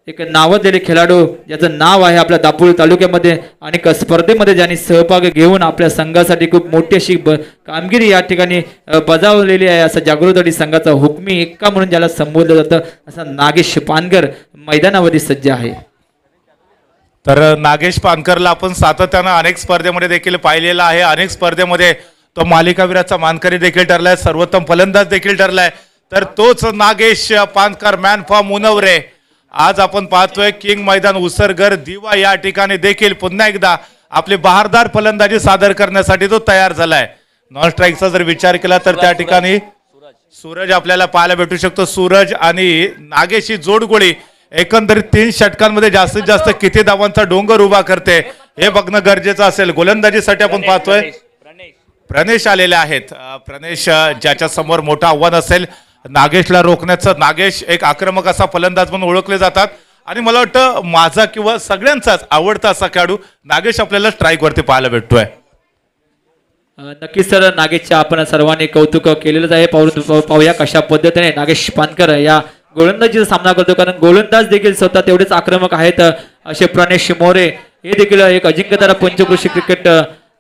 एक नावाजलेले खेळाडू ज्याचं नाव आहे आपल्या दापोली तालुक्यामध्ये आणि स्पर्धेमध्ये ज्यांनी सहभाग घेऊन आपल्या संघासाठी खूप मोठी अशी कामगिरी या ठिकाणी बजावलेली आहे. असं जागृतवाडी संघाचा हुकमी एक्का म्हणून ज्याला संबोधलं जातं असा नागेश पानकर मैदानावरती सज्ज आहे. तर नागेश पानकरला आपण सातत्यानं अनेक स्पर्धेमध्ये देखील पाहिलेला आहे. अनेक स्पर्धेमध्ये तो मालिकावीराचा मानकरी देखील ठरलाय, सर्वोत्तम फलंदाज देखील ठरलाय. तर तोच नागेश पानकर मॅन फॉर्म मुनवरे आज आपण पाहतोय किंग मैदान उसरगर दिवा या ठिकाणी देखील पुन्हा एकदा आपली बहारदार फलंदाजी सादर करण्यासाठी तो तयार झालाय. नॉन स्ट्राईकचा जर विचार केला तर त्या ठिकाणी सूरज आपल्याला पाहायला भेटू शकतो. सूरज आणि नागेश ही जोडगोळी एकंदरीत 3 षटकांमध्ये जास्तीत जास्त किती धावांचा डोंगर उभा करते हे बघणं गरजेचं असेल. गोलंदाजीसाठी आपण पाहतोय प्रणेश आलेले आहेत. प्रणेश ज्याच्या समोर मोठं आव्हान असेल नागेशला रोखण्याचं. नागेश एक आक्रमक असा फलंदाज म्हणून ओळखले जातात आणि मला वाटतं माझा किंवा सगळ्यांचाच आवडता असा खेळाडू नागेश आपल्याला स्ट्राईक वरती पाहायला भेटतोय. नक्कीच सर, नागेशच्या आपण सर्वांनी कौतुक केलेलंच आहे. पाहूया कशा पद्धतीने नागेश पानकर या गोलंदाजीचा सामना करतो, कारण गोलंदाज देखील स्वतः तेवढेच आक्रमक आहेत. असे प्रणेश मोरे हे देखील एक अजिंक्यतारा पंचक्रोशी क्रिकेट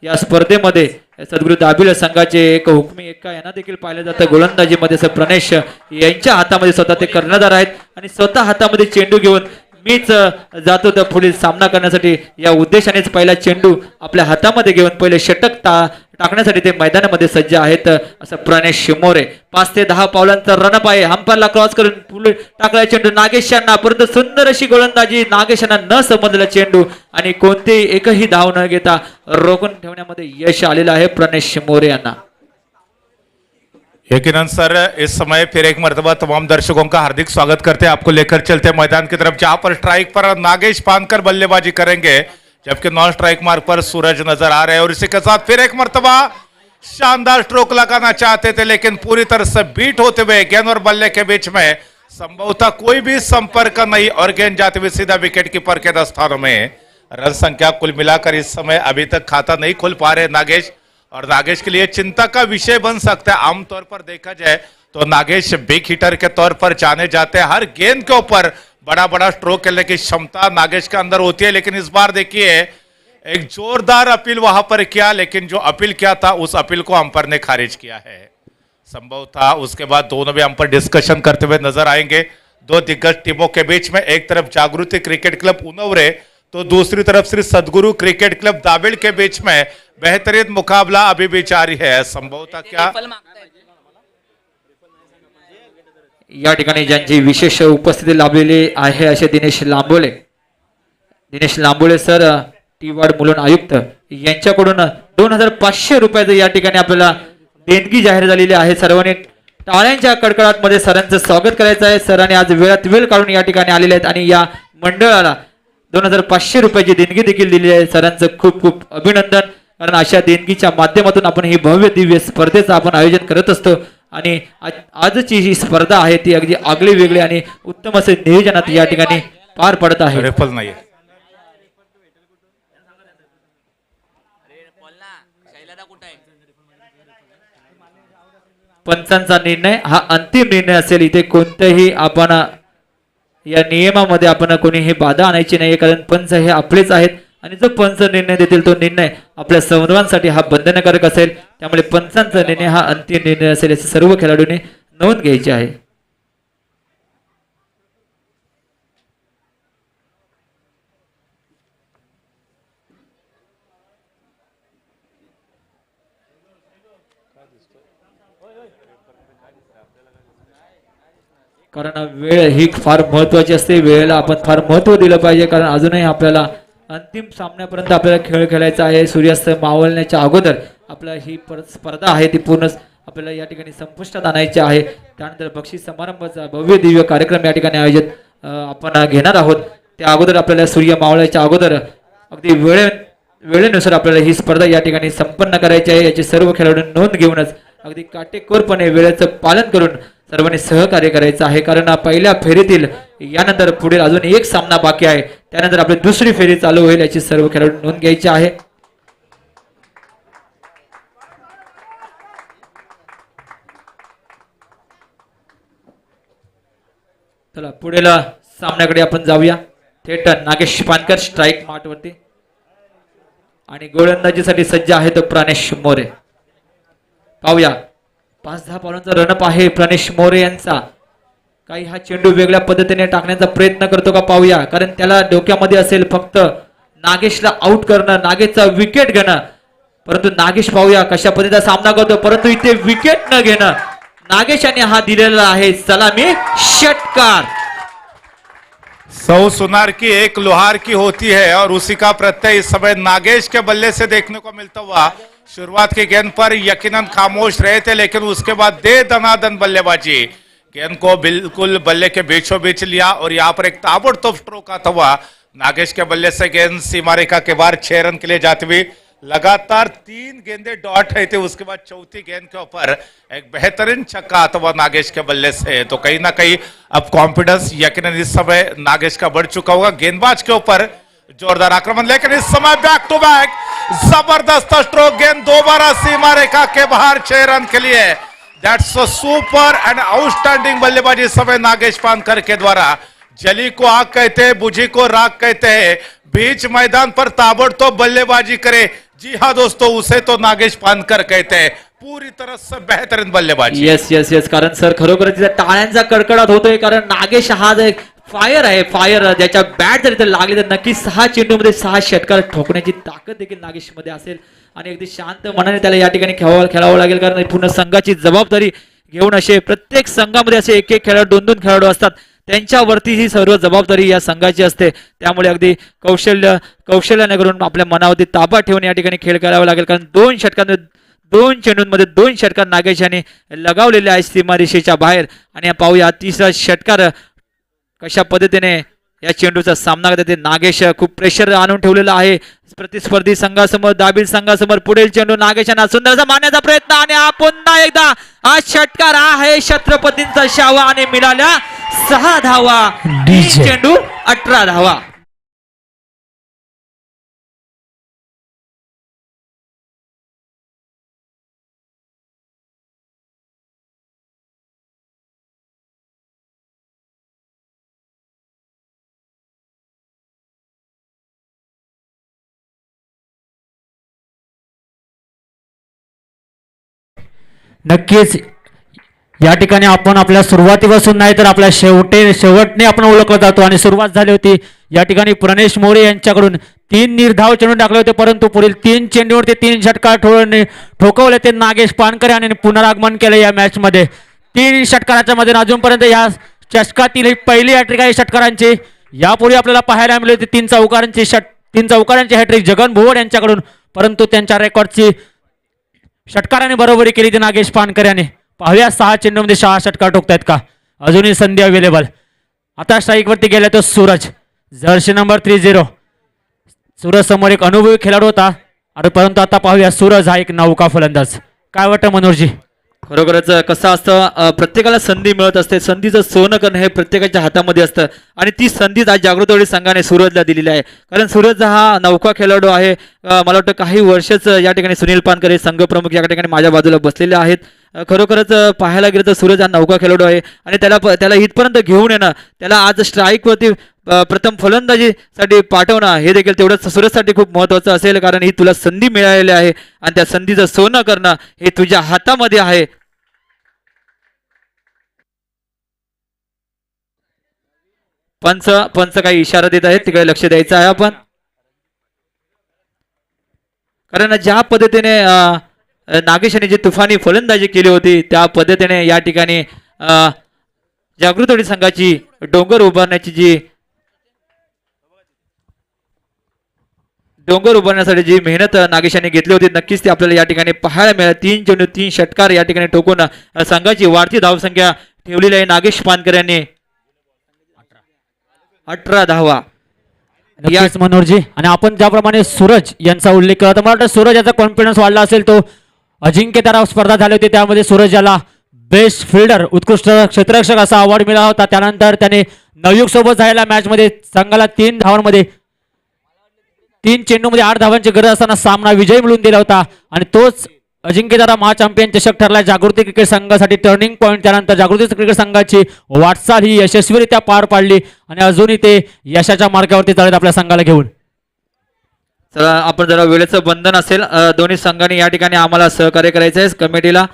या स्पर्धेमध्ये सद्गुरू दाबिल संघाचे एक हुकमी एक्का यांना देखील पाहिलं जातं. गोलंदाजीमध्ये सर प्रणेश यांच्या हातामध्ये स्वतः ते कर्णधार आहेत आणि स्वतः हातामध्ये चेंडू घेऊन मीच जातो तर पुढील सामना करण्यासाठी या उद्देशानेच पहिला चेंडू आपल्या हातामध्ये घेऊन पहिले षटक टाकण्यासाठी ते मैदानामध्ये सज्ज आहेत. असं प्रणेश मोरे 5 ते 10 पावलांचा रनअप आहे. हंपरला क्रॉस करून पुढे टाकला चेंडू नागेशांना, परंतु सुंदर अशी गोलंदाजी नागेशांना न समजलेला चेंडू आणि कोणतेही एकही धाव न घेता रोखून ठेवण्यामध्ये यश आलेलं आहे प्रणेश मोरे यांना. यकीनन सर, इस समय फिर एक मरतबा तमाम दर्शकों का हार्दिक स्वागत करते हैं, आपको लेकर चलते हैं मैदान की तरफ जहां पर स्ट्राइक पर नागेश पानकर बल्लेबाजी करेंगे जबकि नॉन स्ट्राइक मार्क पर सूरज नजर आ रहे हैं. और इसी के साथ फिर एक मरतबा शानदार स्ट्रोक लगाना चाहते थे लेकिन पूरी तरह से बीट होते हुए गेंद और बल्ले के बीच में संभवतः कोई भी संपर्क नहीं और गेंद जाते हुए सीधा विकेट कीपर के दस्तानों में. रन संख्या कुल मिलाकर इस समय अभी तक खाता नहीं खोल पा रहे नागेश, और नागेश के लिए चिंता का विषय बन सकता है. आमतौर पर देखा जाए तो नागेश बिग हिटर के तौर पर जाने जाते हैं. हर गेंद के ऊपर बड़ा बड़ा स्ट्रोक खेलने की क्षमता नागेश के अंदर होती है, लेकिन इस बार देखिए एक जोरदार अपील वहां पर किया, लेकिन जो अपील किया था उस अपील को अंपायर ने खारिज किया है. संभव था उसके बाद दोनों भी अंपायर डिस्कशन करते हुए नजर आएंगे. दो दिग्गज टीमों के बीच में एक तरफ जागृति क्रिकेट क्लब उनवरे तो दूसरी तरफ श्री सद्गुरु क्रिकेट क्लब दाबिल के बीच में बेहतरीन मुकाबला अभी भी जारी है. संभवतः क्या या ठिकाणी ज्यांची विशेष उपस्थिती लाभलेली आहे असे Dinesh Lambole sir, T ward Mulund आयुक्त यांच्याकडून 2500 रुपयाचं या ठिकाणी आपल्याला देणगी जाहीर झालेली आहे. सर्वांनी टाळ्यांच्या कडकडाट मध्ये सरांचं स्वागत करायचं आहे. सरांनी आज वेळात वेळ काढून या ठिकाणी आलेले आहेत आणि या मंडळाला 2500 रुपयाची देणगी देखील दिलेली आहे. सरांचं खूप खूप अभिनंदन, कारण अशा देणगीच्या माध्यमातून आपण ही भव्य दिव्य स्पर्धेचं आपण आयोजन करत असतो आणि आजची ही स्पर्धा आहे ती अगदी आगळी वेगळी आणि उत्तम असे नियोजनात या ठिकाणी पार पडत आहे. रेफल नाही पंचांचा निर्णय हा अंतिम निर्णय असेल. इथे कोणत्याही आपण या नियमामध्ये आपण कोणीही बाधा आणायची नाही, कारण पंच हे आपलेच आहेत आणि जो पंच निर्णय देतील तो निर्णय आपल्या सर्वांसाठी हा बंधनकारक असेल. त्यामुळे पंचांचा निर्णय हा अंतिम निर्णय असेल असे सर्व खेळाडूंनी नोंद घ्यायची आहे. कारण वेळ ही फार महत्वाची असते. वेळेला आपण फार महत्व दिलं पाहिजे, कारण अजूनही आपल्याला अंतिम सामन्यापर्यंत आपल्याला खेळ खेळायचा आहे. सूर्यास्त मावळण्याच्या अगोदर आपल्या ही स्पर्धा आहे ती पूर्ण आपल्याला या ठिकाणी संपुष्टात आणायची आहे. त्यानंतर बक्षीस समारंभाचा भव्य दिव्य कार्यक्रम या ठिकाणी आयोजित आपण घेणार आहोत. त्या अगोदर आपल्याला सूर्य मावळायच्या अगोदर अगदी वेळेनुसार आपल्याला ही स्पर्धा या ठिकाणी संपन्न करायची आहे. याची सर्व खेळाडूंनी नोंद घेऊनच अगदी काटेकोरपणे वेळेचं पालन करून सर्वांनी सहकार्य करायचं आहे. कारण पहिल्या फेरीतील यानंतर पुढील अजून एक सामना बाकी आहे, त्यानंतर आपली दुसरी फेरी चालू होईल याची सर्व खेळाडू नोंद घ्यायची आहे. चला पुढील सामन्याकडे आपण जाऊया. थेट नागेश पानकर स्ट्राईक मार्ट वरती आणि गोलंदाजीसाठी सज्ज आहेत प्राणेश मोरे. पाहूया 5-10 बॉलांचा रनअप आहे प्राणेश मोरे यांचा. काही हा चेंडू वेगळ्या पद्धतीने टाकण्याचा प्रयत्न करतो का पाहूया, कारण त्याला डोक्यामध्ये असेल फक्त नागेशला आउट करणं, नागेशचा विकेट घेणं. परंतु नागेश पाहूया कशा पद्धतीचा सामना करतो, परंतु इथे विकेट न घेणं नागेशाने हा दिलेला आहे सलामी षटकार. सौ सुनार की एक लोहार की होती है और उसी का प्रत्यय इस समय नागेश के बल्ले से देखने को मिलता हुआ. शुरुआत की गेंद पर यकीनन खामोश रहे थे, लेकिन उसके बाद दे दनादन बल्लेबाजी, गेंद को बिल्कुल बल्ले के बीचों बीच लिया और यहाँ पर एक ताबड़तोड़ स्ट्रोक आता हुआ नागेश के बल्ले से गेंद सीमा रेखा के बाहर 6 रन के लिए जाती हुई. लगातार 3 गेंदे डॉट रही थी, उसके बाद चौथी गेंद के ऊपर एक बेहतरीन छक्का आता हुआ नागेश के बल्ले से. तो कहीं ना कहीं अब कॉन्फिडेंस यकीनन इस समय नागेश का बढ़ चुका होगा. गेंदबाज के ऊपर जोरदार आक्रमण, लेकिन इस समय बैक टू बैक जबरदस्त स्ट्रोक, गेंद दोबारा सीमा रेखा के बाहर 6 रन के लिए. That's a super end outstanding बल्लेबाजी इस समय नागेश पानकर के द्वारा. जली को आग कहते हैं, बुझी को राग कहते हैं. बीच मैदान पर ताबड़तोड़ बल्लेबाजी करे, जी हाँ दोस्तों, उसे तो नागेश पानकर कहते हैं. पूरी तरह से बेहतरीन बल्लेबाजी. येस येस येस, कारण सर खरोखर तिथे टाळ्यांचा कडकडाट होतोय, कारण नागेश हा एक फायर आहे, फायर. ज्याच्या बॅट जर इथे लागली तर नक्की 6 चेंडूमध्ये 6 षटकार ठोकण्याची ताकद देखील नागेश मध्ये असेल आणि अगदी शांत मनाने त्याला या ठिकाणी खेळावं लागेल, कारण पूर्ण संघाची जबाबदारी घेऊन असे प्रत्येक संघामध्ये असे एक खेळाडू 2-2 खेळाडू असतात, त्यांच्यावरती ही सर्व जबाबदारी या संघाची असते. त्यामुळे अगदी कौशल्याने करून आपल्या मनावरती ताबा ठेवून या ठिकाणी खेळ करावा लागेल, कारण 2 षटकांमध्ये 2 चेंडूंमध्ये 2 षटकार नागेश यांनी लगावलेले आहेत सीमारेषेच्या बाहेर. आणि पाहूया तिसरा षटकार कशा पद्धतीने या चेंडूचा सामना करते. नागेश खूप प्रेशर आणून ठेवलेला आहे प्रतिस्पर्धी संघासमोर, दाबील संघासमोर. पुढील चेंडू नागेशांना सुंदरसा मारण्याचा प्रयत्न आणि हा पुन्हा एकदा हा षटकार आहे छत्रपतींचा शावा आणि मिळाल्या 6 धावा. 3 चेंडू 18 धावा. नक्कीच या ठिकाणी आपण आपल्या सुरुवातीपासून नाही तर आपल्या शेवटने आपण ओळखला जातो आणि सुरुवात झाली होती या ठिकाणी प्रणेश मोरे यांच्याकडून 3 निर्धाव चेंडू टाकले होते, परंतु पुढील 3 चेंडूवरती 3 षटकार ठोकवले ते नागेश पानकर यांनी पुनरागमन केले या मॅच मध्ये. 3 षटकाराच्या मध्ये अजूनपर्यंत या चषकातील ही पहिली हॅट्रिक आहे षटकारांची. यापूर्वी आपल्याला पाहायला मिळाली होती 3 चौकारांची हॅट्रिक जगन भुवड यांच्याकडून, परंतु त्यांच्या रेकॉर्डची षटकाराने बरोबरी केली ती नागेश पानकर याने. पाहूया 6 चेंडूमध्ये 6 षटकार ठोकतायत का, अजूनही संधी अवेलेबल. आता स्ट्राईक वरती गेला तो सूरज, जर्सी नंबर 30. सूरज समोर एक अनुभवी खेळाडू होता, परंतु आता पाहूया सूरज हा एक नौका फलंदाज. काय वाटतं मनोहरजी? खरोखरच कसं असतं, प्रत्येकाला संधी मिळत असते, संधीचं सोनं करणं हे प्रत्येकाच्या हातामध्ये असतं आणि ती संधी आज जागृतवाडी संघाने सूरजला दिलेली आहे. कारण सूरज हा नौका खेळाडू आहे. मला वाटतं काही वर्षच या ठिकाणी सुनील पानकर हे संघ प्रमुख या ठिकाणी माझ्या बाजूला बसलेले आहेत. खरोखरच पाहायला गेलं तर सूरज हा नौका खेळाडू आहे आणि त्याला इथपर्यंत घेऊन येणं, त्याला आज स्ट्राईकवरती प्रथम फलंदाजीसाठी पाठवणं हे देखील तेवढंच सूरजसाठी खूप महत्त्वाचं असेल, कारण ही तुला संधी मिळालेली आहे आणि त्या संधीचं सोनं करणं हे तुझ्या हातामध्ये आहे. पंच काही इशारा देत आहेत, तिकडे लक्ष द्यायचं आहे आपण. कारण ज्या पद्धतीने नागेशाने जी तुफानी फलंदाजी केली होती त्या पद्धतीने या ठिकाणी जागृतवाडी संघाची डोंगर उभारण्यासाठी जी मेहनत नागेशाने घेतली होती नक्कीच ती आपल्याला या ठिकाणी पाहायला मिळाली. 3 चेंडू 3 षटकार या ठिकाणी ठोकून संघाची वाढती धावसंख्या ठेवलेली आहे नागेश पानकर यांनी. 18 धावा. नक्कीच मनोहरजी, आणि आपण ज्याप्रमाणे सूरज यांचा उल्लेख केला तर मला वाटतं सूरज याचा कॉन्फिडन्स वाढला असेल. तो अजिंक्यतारा स्पर्धा झाली होती, त्यामध्ये सूरज याला बेस्ट फिल्डर उत्कृष्ट क्षेत्ररक्षक असा अवॉर्ड मिळाला होता. त्यानंतर त्याने नवयुग सोबत झालेल्या मॅच मध्ये संघाला 3 धावांमध्ये 3 चेंडूमध्ये 8 धावांची गरज असताना सामना विजय मिळवून दिला होता आणि तोच अजिंक्यदादा महाचॅम्पियन चषक ठरला जागृती क्रिकेट संघासाठी टर्निंग पॉईंट. त्यानंतर जागृती क्रिकेट संघाची वाटचाल ही यशस्वीरित्या पार पाडली आणि अजूनही ते यशाच्या मार्गावरती चालत आपल्या संघाला घेऊन. चला आपण जरा वेळेचं बंधन असेल दोन्ही संघांनी या ठिकाणी आम्हाला सहकार्य करायचं आहे कमिटीला.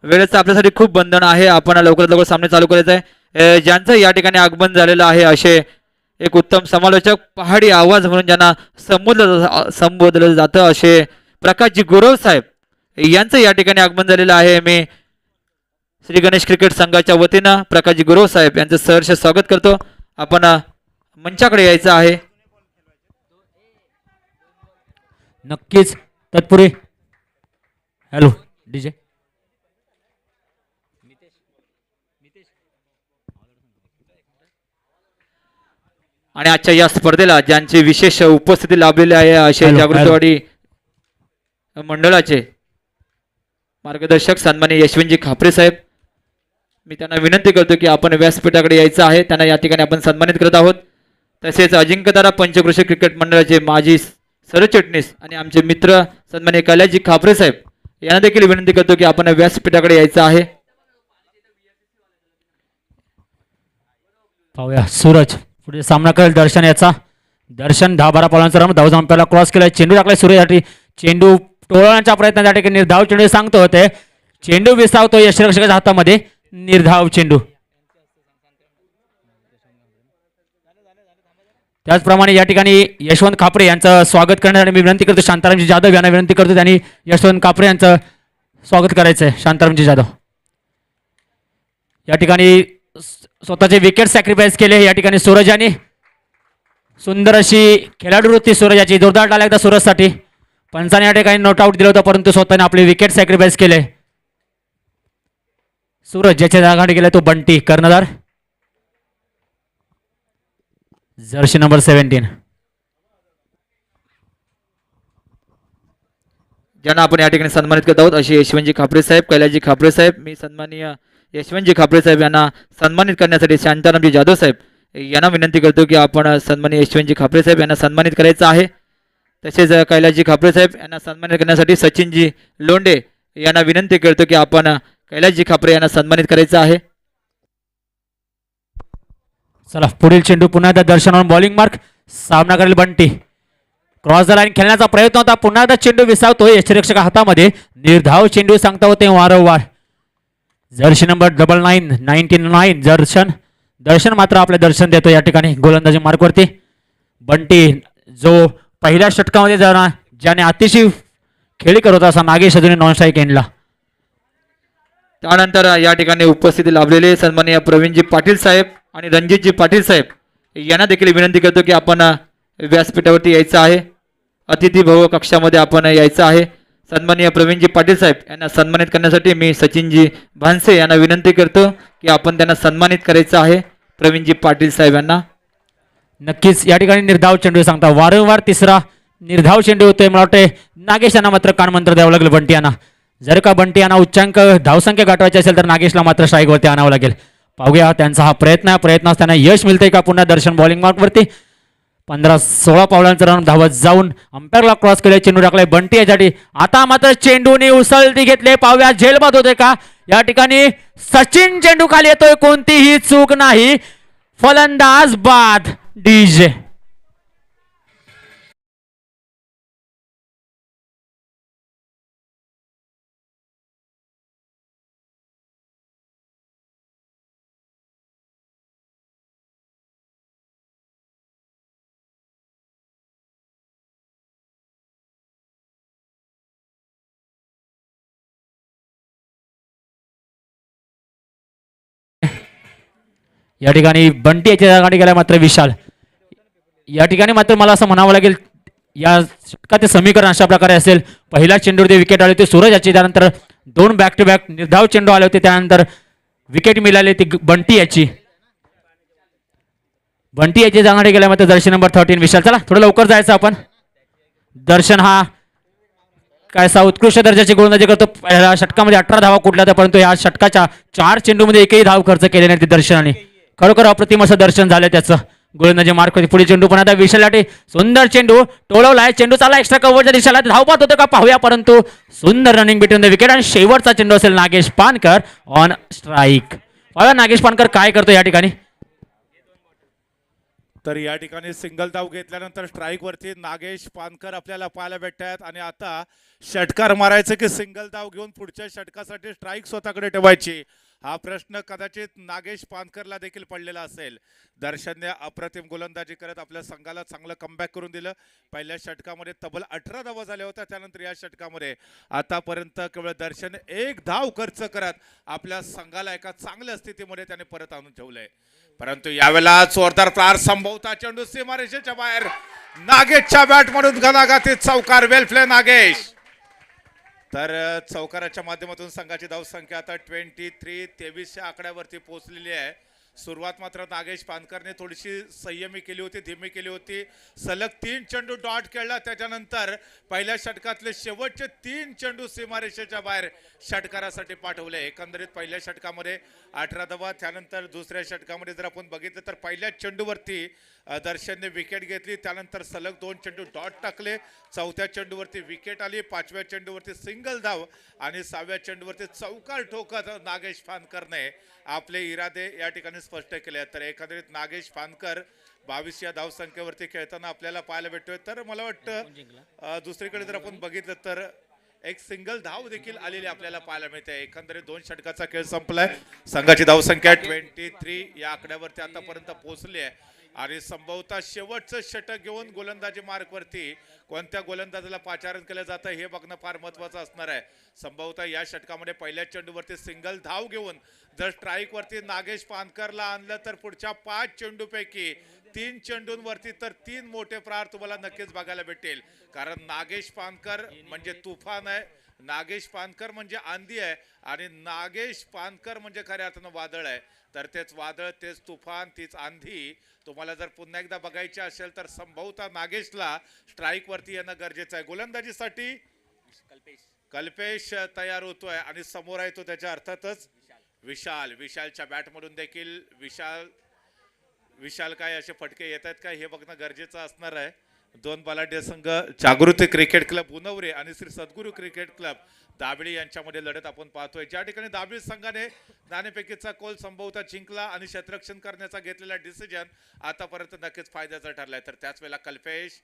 वेळेचं आपल्यासाठी खूप बंधन आहे. आपण लवकरात लवकर सामने चालू करायचं आहे. ज्यांचं या ठिकाणी आगमन झालेलं आहे असे एक उत्तम समालोचक पहाडी आवाज म्हणून ज्यांना संबोधलं जातं असे प्रकाशजी गुरव साहेब यांचं या ठिकाणी आगमन झालेलं आहे. मी श्री गणेश क्रिकेट संघाच्या वतीनं प्रकाशजी गुरव साहेब यांचं सहर्ष स्वागत करतो. आपण मंचाकडे यायचं आहे. नक्कीच तत्पूर्वी हॅलो डीजे आणि आजच्या या स्पर्धेला ज्यांची विशेष उपस्थिती लाभलेली आहे असे हॅलो, जागृतवाडी मंडळाचे मार्गदर्शक सन्माननीय यशवंतजी खापरे साहेब, मी त्यांना विनंती करतो की आपण व्यासपीठाकडे यायचं आहे. त्यांना या ठिकाणी आपण सन्मानित करत आहोत. तसेच अजिंक्यतारा पंचक्रोशी क्रिकेट मंडळाचे माजी सरचिटणीस आणि आमचे मित्र सन्माननीय कैलासजी खापरे साहेब यांना देखील विनंती करतो की आपण व्यासपीठाकडे यायचं आहे. पाहूया सूरज पुढे सामना करेल दर्शन याचा. दर्शन 10-12 पावलांचा रन धाव अंपायरला क्रॉस केलाय. चेंडू टाकलाय सूर्यसाठी. चेंडू टोळण्याच्या प्रयत्न त्या ठिकाणी निर्धाव चेंडू सांगतो होते. चेंडू विसावतो यष्टिरक्षकाच्या हातामध्ये. निर्धाव चेंडू. त्याचप्रमाणे या ठिकाणी यशवंत खापरे यांचं स्वागत करण्यासाठी मी विनंती करतो. शांतारामजी जाधव यांना विनंती करतो त्यांनी यशवंत खापरे यांचं स्वागत करायचं आहे. शांतारामजी जाधव या ठिकाणी स्वतःचे विकेट सॅक्रिफाईस केले. या ठिकाणी सूरज यांनी सुंदर अशी खेळाडू वृत्ती सूरजाची. जोरदार डाला एकदा सूरजसाठी. पंचाने या ठिकाणी नॉट आउट दिलं होतं परंतु स्वतःने आपले विकेट सॅक्रिफाईस केले. सूरज ज्याच्या जागाने गेला तो बंटी कर्णधार जर्सी नंबर 17. ज्यांना आपण या ठिकाणी सन्मानित करत आहोत असे यशवंतजी खापरे साहेब, कैलासजी खापरे साहेब. मी सन्माननीय यशवंतजी खापरे साहेब यांना सन्मानित करण्यासाठी शांतारामजी जाधव साहेब यांना विनंती करतो की आपण सन्माननीय यशवंतजी खापरे साहेब यांना सन्मानित करायचं आहे. तसेच कैलासजी खापरे साहेब यांना सन्मानित करण्यासाठी सचिनजी लोंढे यांना विनंती करतो की आपण कैलासजी खापरे यांना सन्मानित करायचं आहे. चला पुढील चेंडू पुन्हा एकदा दर्शनावर बॉलिंग मार्क. सामना करेल बंटी. क्रॉस द लाईन खेळण्याचा प्रयत्न होता. पुन्हा एकदा चेंडू विसावतोय यष्टिरक्षक हातामध्ये. निर्धाव चेंडू सांगता होते वारंवार. जर्सी नंबर 99 दर्शन मात्र आपले दर्शन देतो या ठिकाणी गोलंदाजी मार्कवरती. बंटी जो पहिल्या षटकामध्ये ज्याने अतिशय खेळी करत होता असा नागेश अजूनही नॉन स्ट्राईक एंडला. त्यानंतर या ठिकाणी उपस्थिती लाभलेले सन्माननीय प्रवीणजी पाटील साहेब आणि रणजितजी पाटील साहेब यांना देखील विनंती करतो की आपण व्यासपीठावरती यायचं आहे. अतिथी भव कक्षामध्ये आपण यायचं आहे. सन्माननीय प्रवीणजी पाटील साहेब यांना सन्मानित करण्यासाठी मी सचिनजी भानसे यांना विनंती करतो की आपण त्यांना सन्मानित करायचं आहे. प्रवीणजी पाटील साहेब यांना नक्कीच या ठिकाणी निर्धाव चेंडू सांगता वारंवार तिसरा निर्धाव चेंडू होतोय. मला वाटते नागेश यांना मात्र कानमंत्र द्यावं लागेल बंटी यांना. जर का बंटी यांना उच्चांक धावसंख्या गाठवायची असेल तर नागेशला मात्र स्ट्राईकवरती आणावं लागेल. पाहूया त्यांचा हा प्रयत्न आहे. प्रयत्नास त्यांना यश मिळतंय का. पुन्हा दर्शन बॉलिंग मार्कवरती 15-16 पावलांचा रन धावत जाऊन अंपायरला क्रॉस केले. चेंडू टाकलाय बंटी यासाठी. आता मात्र चेंडूने उसळती घेतले. पाहूया झेलबाद होते का. या ठिकाणी सचिन चेंडू खाली येतोय. कोणतीही चूक नाही. फलंदाज बाद डीजे. या ठिकाणी बंटी याच्या जागाने गेला मात्र विशाल. या ठिकाणी मात्र मला असं म्हणावं लागेल या षटकाचे समीकरण अशा प्रकारे असेल. पहिला चेंडूवरती विकेट आले होते सूरज याची. त्यानंतर 2 बॅक टू बॅक निर्धाव चेंडू आले होते. त्यानंतर विकेट मिळाली ती बंटी याची. बंटी याची जागाने गेल्या मात्र दर्शन नंबर 13 विशाल. चला थोडं लवकर जायचं आपण. दर्शन हा काय उत्कृष्ट दर्जाची गोलंदाजी करतो. पहिल्या षटकामध्ये 18 धावा कुठल्या तर परंतु या षटकाच्या 4 चेंडूमध्ये एकही धाव खर्च केले नाही ते दर्शनाने. खरोखर अप्रतिम असं दर्शन झालं त्याचं. गोलंदाजी मार्क होती पुढे चेंडू पण आता विशाल लाटे सुंदर चेंडू टोळवलाय चेंडू चालला एक्स्ट्रा कव्हरच्या दिशेला धावपात होतं का पाहूया परंतु सुंदर रनिंग बिटवीन द विकेट आणि शेवटचा चेंडू असेल नागेश पानकर ऑन स्ट्राईक. पाहूया नागेश पानकर काय करतो या ठिकाणी. तर या ठिकाणी सिंगल धाव घेतल्यानंतर स्ट्राईक वरती नागेश पानकर आपल्याला पाहायला भेटतात आणि आता षटकार मारायचं की सिंगल धाव घेऊन पुढच्या षटकासाठी स्ट्राईक स्वतःकडे ठेवायची हा प्रश्न कदाचित नागेश पानकरला देखील पडलेला असेल. दर्शनने अप्रतिम गोलंदाजी करत आपल्या संघाला चांगलं कमबॅक करून दिलं. पहिल्या षटकामध्ये तब्बल 18 धावा झाल्या होत्या. त्यानंतर या षटकामध्ये आतापर्यंत केवळ दर्शन एक धाव खर्च करत आपल्या संघाला एका चांगल्या स्थितीमध्ये त्याने परत आणून ठेवलंय. परंतु यावेळेला जोरदार प्रहार संभवता चेंडू सीमारेषेच्या बाहेर नागेशच्या बॅट म्हणून घणाघाती चौकार. वेल प्ले नागेश. तर चौकाराच्या माध्यमातून संघाची धावसंख्या आता 23 या आकड्यावरती पोहोचलेली आहे. सुरुवात मात्र नागेश पानकरने थोडीशी संयमी केली होती, धीमी केली होती. सलग 3 चेंडू डॉट खेळला. त्याच्यानंतर पहिल्या षटकातले शेवटचे 3 चेंडू सीमारेषेच्या बाहेर षटकारासाठी पाठवले. एकंदरीत पहिल्या षटकामध्ये 18 धावा. त्यानंतर दुसऱ्या षटकामध्ये जर आपण बघितलं तर पहिल्या चेंडूवरती दर्शनने विकेट घेतली. त्यानंतर सलग 2 चेंडू डॉट टाकले. चौथ्या चेंडूवरती विकेट आली. 5व्या चेंडूवरती सिंगल धाव आणि 6व्या चेंडूवरती चौकार ठोकत नागेश पानकरने आपले इरादे या ठिकाणी स्पष्ट केले. तर एकंदरीत नागेश पानकर 22 या धावसंख्येवरती खेळताना आपल्याला पाहायला भेटतोय. तर मला वाटतं दुसरीकडे जर आपण बघितलं तर एक सिंगल धाव देखील आलेली आपल्याला पाहायला मिळते. एकंदरीत 2 षटकाचा खेळ संपलाय. संघाची धावसंख्या 23 या आकड्यावरती आतापर्यंत पोहोचली आहे आणि संभवतः शेवटचं षटक घेऊन गोलंदाजी मार्कवरती कोणत्या गोलंदाजाला पाचारण केलं जातं हे बघणं फार महत्त्वाचं असणार आहे. संभवतः या षटकामध्ये पहिल्या चेंडूवरती सिंगल धाव घेऊन जर स्ट्राईकवरती नागेश पानकरला आणलं तर पुढच्या 5 चेंडूपैकी 3 चेंडूंवरती तर 3 मोठे प्रहार तुम्हाला नक्कीच बघायला भेटेल. कारण नागेश पानकर म्हणजे तुफान आहे, नागेश पानकर म्हणजे आंधी आहे आणि नागेश पानकर म्हणजे खऱ्या अर्थानं वादळ आहे. तर तेच वादळ, तेच तुफान, तीच आंधी तुम्हाला जर पुन्हा एकदा बघायची असेल तर संभवतः नागेशला स्ट्राईक वरती येणं गरजेचं आहे. गोलंदाजीसाठी कल्पेश तयार होतोय आणि समोर आहे तो त्याच्या अर्थातच विशाल. विशालच्या बॅटमधून देखील विशाल काय असे फटके येत आहेत काय हे बघणं गरजेचं असणार आहे. 2 बलाढ्य संघ जागृती क्रिकेट क्लब उनवरे आणि श्री सद्गुरू क्रिकेट क्लब दाबळी यांच्यामध्ये लढत आपण पाहतोय. ज्या ठिकाणी दाबळी संघाने नाणेफेकीचा कोल संभवता जिंकला आणि क्षेत्ररक्षण करण्याचा घेतलेला डिसिजन आतापर्यंत नक्कीच फायद्याचा ठरलाय. तर त्याच वेळेला कल्पेश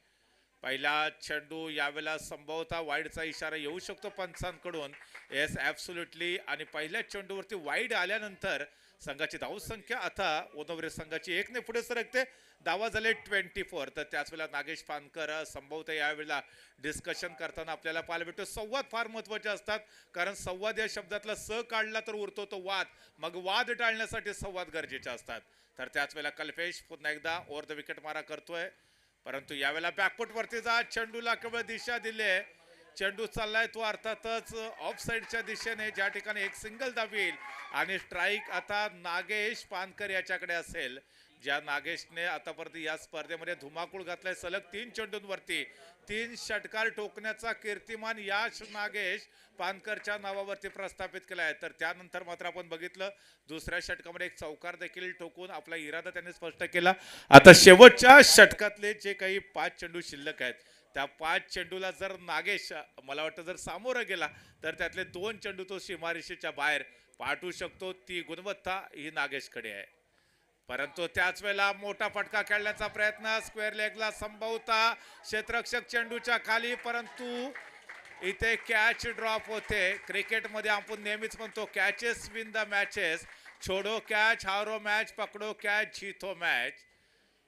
पहिला चेंडू यावेळेला संभवता वाईडचा इशारा येऊ शकतो पंचांकडून. Yes absolutely. आणि पहिल्या चेंडूवरती वाईड आल्यानंतर संघाची धावसंख्या आता उनवरे संघाची 1 ने पुढे सरकते. धावा झाले 24. तर त्याच वेळेला नागेश पानकर संभवतः यावेळेला डिस्कशन करताना आपल्याला पाहायला भेटतो. संवाद फार महत्त्वाचे असतात कारण संवाद या शब्दातला स काढला तर उरतो तो वाद. मग वाद टाळण्यासाठी संवाद गरजेचे असतात. तर त्याच वेळेला कल्पेश पुन्हा एकदा ओव्हर द विकेट मारा करतोय. परंतु यावेळेला बॅकफुट वरती जा चेंडूला केवळ दिशा दिली आहे. चेंडू चाललाय तो अर्थातच ऑफ साइडच्या दिशेने ज्या ठिकाणी एक सिंगल धाव येईल आणि स्ट्राईक आता नागेश पानकर याच्याकडे असेल. ज्या नागेशने आतापर्यंत या स्पर्धेमध्ये धुमाकूळ घातलाय. सलग 3 चेंडूंवरती 3 षटकार ठोकण्याचा कीर्तिमान याच नागेश पानकरच्या नावावरती प्रस्थापित केला आहे. तर त्यानंतर मात्र आपण बघितलं दुसऱ्या षटकामध्ये एक चौकार देखील ठोकून आपला इरादा त्यांनी स्पष्ट केला. आता शेवटच्या षटकातले जे काही 5 चेंडू शिल्लक आहेत त्या 5 चेंडूला जर नागेश मला वाटतं जर सामोरं गेला तर त्यातले 2 चेंडू तो सीमारेषेच्या बाहेर पाठवू शकतो. ती गुणवत्ता ही नागेशकडे आहे. परंतु त्याच वेळेला मोठा फटका खेळण्याचा प्रयत्न स्क्वेअर लेगला संभवता क्षेत्ररक्षक चेंडूच्या खाली. परंतु इथे कॅच ड्रॉप होते. क्रिकेटमध्ये आपण नेहमीच म्हणतो कॅचेस विन द मॅचेस. छोडो कॅच, हारो मॅच, पकडो कॅच, जीतो मॅच.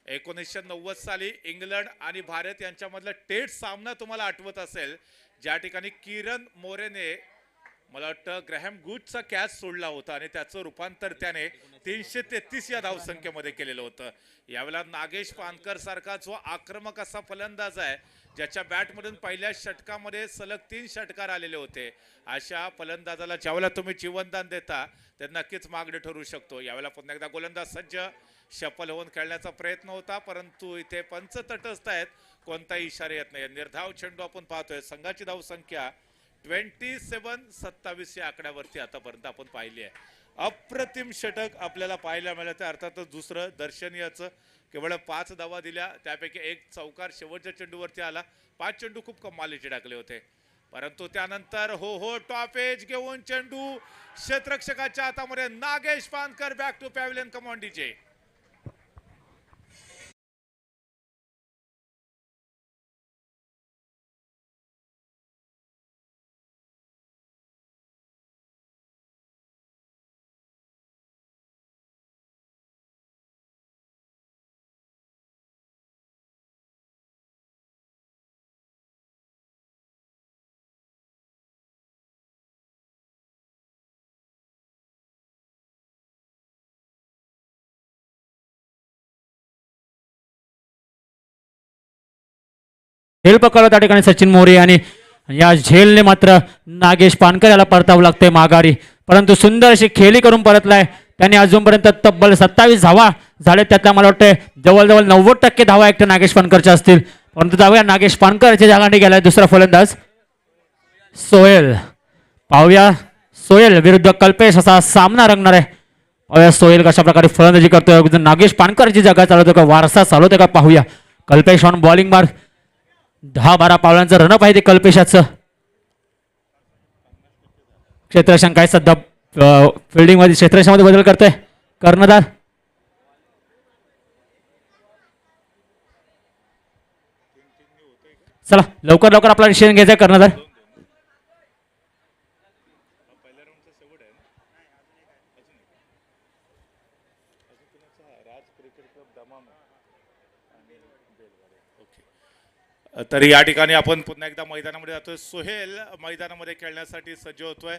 1990 साली इंग्लंड आणि भारत यांच्यामधला टेस्ट सामना तुम्हाला आठवत असेल ज्या ठिकाणी किरण मोरेने मला वाटतं ग्रॅहम गुडचा कॅच सोडला होता आणि त्याचं रूपांतर त्याने 333 या धावसंख्येमध्ये केलेलं होतं. यावेळेला नागेश पानकर सारखा जो आक्रमक असा फलंदाज आहे ज्याच्या बॅटमधून पहिल्या षटकामध्ये सलग 3 षटकार आलेले होते अशा फलंदाजाला ज्यावेळेला तुम्ही जीवनदान देता ते नक्कीच मागणे ठरू शकतो. यावेळेला पुन्हा एकदा गोलंदाज सज्ज शफल होऊन खेळण्याचा प्रयत्न होता परंतु इथे पंच तटस्थ आहेत. कोणताही इशारा येत नाही. निर्धाव चेंडू आपण पाहतोय. संघाची धावसंख्या 27 या आकड्यावरती आतापर्यंत आपण पाहिली आहे. अप्रतिम षटक आपल्याला पाहायला मिळतं. अर्थातच दुसरं दर्शनीयचं केवळ 5 धावा दिल्या, त्यापैकी एक चौकार शेवटच्या चेंडूवरती आला. 5 चेंडू खूप कमालीचे टाकले होते, परंतु त्यानंतर हो टॉप एज घेऊन चेंडू क्षेत्ररक्षकाच्या हातामध्ये. Nagesh Pankar back to pavilion. Come on DJ. झेल पकडला त्या ठिकाणी सचिन मोरे आणि या झेलने मात्र नागेश पानकर याला परतावं लागतंय माघारी, परंतु सुंदर अशी खेळी करून परतलाय त्यांनी. अजूनपर्यंत तब्बल 27 धावा झाले, त्यातल्या मला वाटतं जवळजवळ 90% धावा एकट्या नागेश पानकरच्या असतील. परंतु जाऊया नागेश पानकरच्या जागाने गेलाय दुसरा फलंदाज सोहेल. पाहूया सोहेल विरुद्ध कल्पेश असा सामना रंगणार आहे. पाहूया सोहेल कशा प्रकारे फलंदाजी करतोय, नागेश पानकरची जागा चालवतो का, वारसा चालवतोय का पाहूया. Kalpesh on bowling mark. 10-12 पावलांचं रनअप आहे ते कल्पेशाचं. क्षेत्ररक्षण काय सध्या फिल्डिंग मध्ये क्षेत्ररक्षणामध्ये बदल करतोय कर्णधार. चला लवकर आपला डिसिजन घ्यायचा कर्णधार. तरी या ठिकाणी आपण पुन्हा एकदा मैदानामध्ये जातोय. सोहेल मैदानामध्ये खेळण्यासाठी सज्ज होतोय.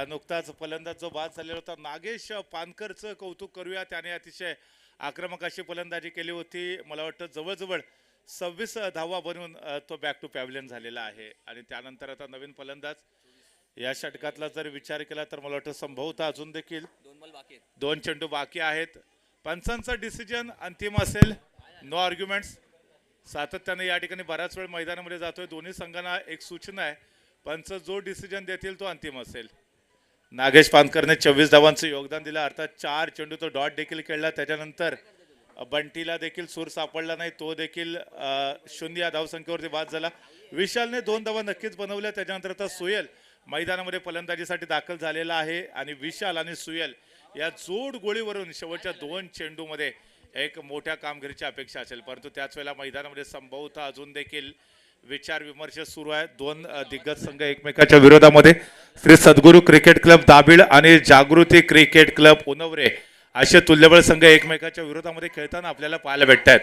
नुकताच फलंदाज जो बाद झालेला होता नागेश पानकरचं कौतुक करूया. त्याने अतिशय आक्रमक अशी फलंदाजी केली होती. मला वाटतं जवळजवळ 26 धावा बनवून तो बॅक टू पॅव्हलियन झालेला आहे. आणि त्यानंतर आता नवीन फलंदाज या षटकातला जर विचार केला तर मला वाटतं संभवतः अजून देखील 2 चेंडू बाकी आहेत. पंचांचा डिसिजन अंतिम असेल. No arguments. सातत्याने या ठिकाणी बराच वेळ मैदानामध्ये जातोय. दोन्ही संघांना एक सूचना आहे, पंच जो डिसिजन देतील तो अंतिम असेल. नागेश पानकरने 24 धावांचं योगदान दिलं, अर्थात 4 चेंडू तो डॉट देखील खेळला. त्याच्यानंतर बंटीला देखील सूर सापडला नाही, तो देखील 0 या धावसंख्येवरती बाद झाला. विशालने 2 धावा नक्कीच बनवल्या. त्याच्यानंतर आता सुयल मैदानामध्ये फलंदाजीसाठी दाखल झालेला आहे आणि विशाल आणि सुयल या जोड गोळीवरून शेवटच्या 2 चेंडूमध्ये एक मोठ्या कामगिरीची अपेक्षा असेल. परंतु त्याच वेळेला मैदानामध्ये संभवतः अजून देखील विचार विमर्श सुरू आहे. 2 दिग्गज संघ एकमेकाच्या विरोधामध्ये. श्री सद्गुरू क्रिकेट क्लब दाभिड आणि जागृती क्रिकेट क्लब उनवरे असे तुल्यबळ संघ एकमेकाच्या विरोधामध्ये खेळताना आपल्याला पाहायला भेटत आहेत.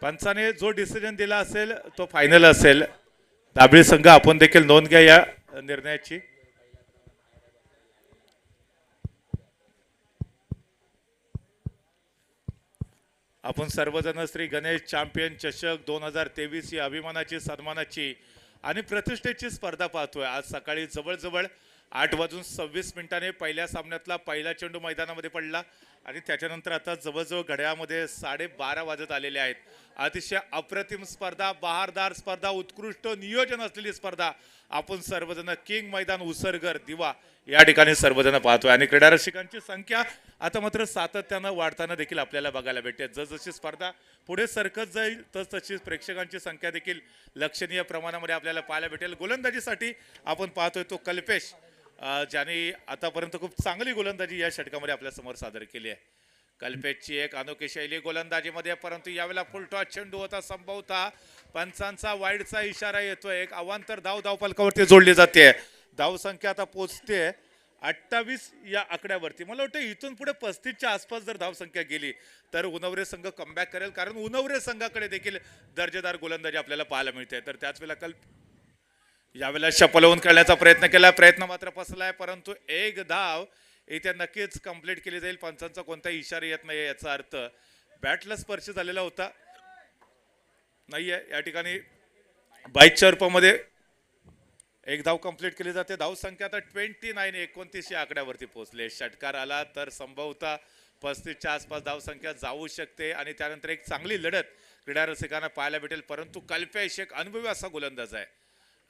पंचाने जो डिसिजन दिला असेल तो फायनल असेल. दाभिड संघ आपण देखील नोंद घ्या या निर्णयाची. आपण सर्वजण श्री गणेश चॅम्पियन चषक 2023 ही अभिमानाची, सन्मानाची आणि प्रतिष्ठेची स्पर्धा पाहतोय. आज सकाळी जवळजवळ 8:26 पहिल्या सामन्यातला पहिला चेंडू मैदानामध्ये पडला आणि त्याच्यानंतर आता जवळजवळ घड्याळामध्ये 12:30 वाजत आलेले आहेत. अतिशय अप्रतिम स्पर्धा, बहारदार स्पर्धा, उत्कृष्ट नियोजन असलेली स्पर्धा आपण सर्वजण किंग मैदान उसरगर दिवा या ठिकाणी सर्वजण पाहतोय. आणि क्रीडा रसिकांची संख्या आता मात्र सातत्यानं वाढताना देखील आपल्याला बघायला भेटते. जसजशी स्पर्धा पुढे सरकत जाईल तसतशी प्रेक्षकांची संख्या देखील लक्षणीय प्रमाणामध्ये आपल्याला पाहायला भेटेल. गोलंदाजीसाठी आपण पाहतोय तो कल्पेश, ज्याने आतापर्यंत खूप चांगली गोलंदाजी या षटकामध्ये आपल्या समोर सादर केली आहे. कल्पेशची एक अनोखी शैली गोलंदाजीमध्ये, परंतु यावेळेला फुलटॉस चेंडू होता. संभवतः पंचांचा वाईडचा इशारा येतोय. एक अवांतर धाव फलकावरती जोडली जाते. धावसंख्या आता पोहोचते 28 या आकड्यावरती. मला वाटतं इथून पुढे 35च्या आसपास जर धावसंख्या गेली तर उनवरे संघ कमबॅक करेल, कारण उनवरे संघाकडे देखील दर्जेदार गोलंदाजी आपल्याला पाहायला मिळते. तर त्याच वेळेला यावेळेला शपलवून खेळण्याचा प्रयत्न केला, प्रयत्न मात्र फसलाय. परंतु एक धाव इथे नक्कीच कंप्लीट केली जाईल. पंचांचा कोणताही इशारा येत नाही याचा अर्थ बॅटला स्पर्श झालेला होता नाहीये. या ठिकाणी 22च्या रूपामध्ये एक धाव कंप्लीट केली जाते. धाव संख्या आता 29 या आकड्यावरती पोहोचले. षटकार आला तर संभवतः 35च्या आसपास धाव संख्या जाऊ शकते आणि त्यानंतर एक चांगली लढत क्रीडा रसिकांना पाहायला भेटेल. परंतु कल्पेश एक अनुभवी असा गोलंदाज आहे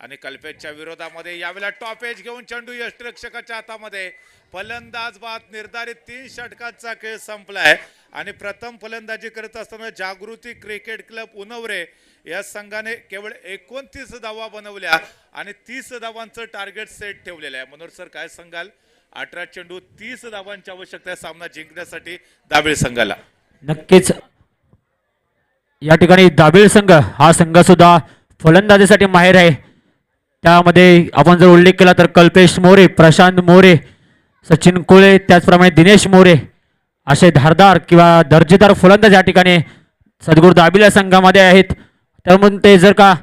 आणि कल्पेशच्या विरोधामध्ये यावेळेला टॉप एज घेऊन चेंडू यष्टिरक्षकाच्या हातामध्ये. फलंदाज बाद. निर्धारित 3 षटकांचा खेळ संपलाय आणि प्रथम फलंदाजी करत असताना जागृती क्रिकेट क्लब उनवरे या संघाने केवळ 29 धावा बनवल्या आणि 30 धावांचं टार्गेट सेट ठेवलेलं आहे. मनोहर सर काय सांगाल? 18 चेंडू 30 धावांची आवश्यकता आहे सामना जिंकण्यासाठी दाभिळ संघाला. नक्कीच या ठिकाणी दाभिळ संघ हा संघ सुद्धा फलंदाजीसाठी माहेर आहे. त्यामध्ये आपण जर उल्लेख केला तर कल्पेश मोरे, प्रशांत मोरे, सचिन कोळे, त्याचप्रमाणे दिनेश मोरे असे धारदार किंवा दर्जेदार फलंदाज या ठिकाणी सद्गुरू दाभिळ या संघामध्ये आहेत. त्यामुळे ते जर का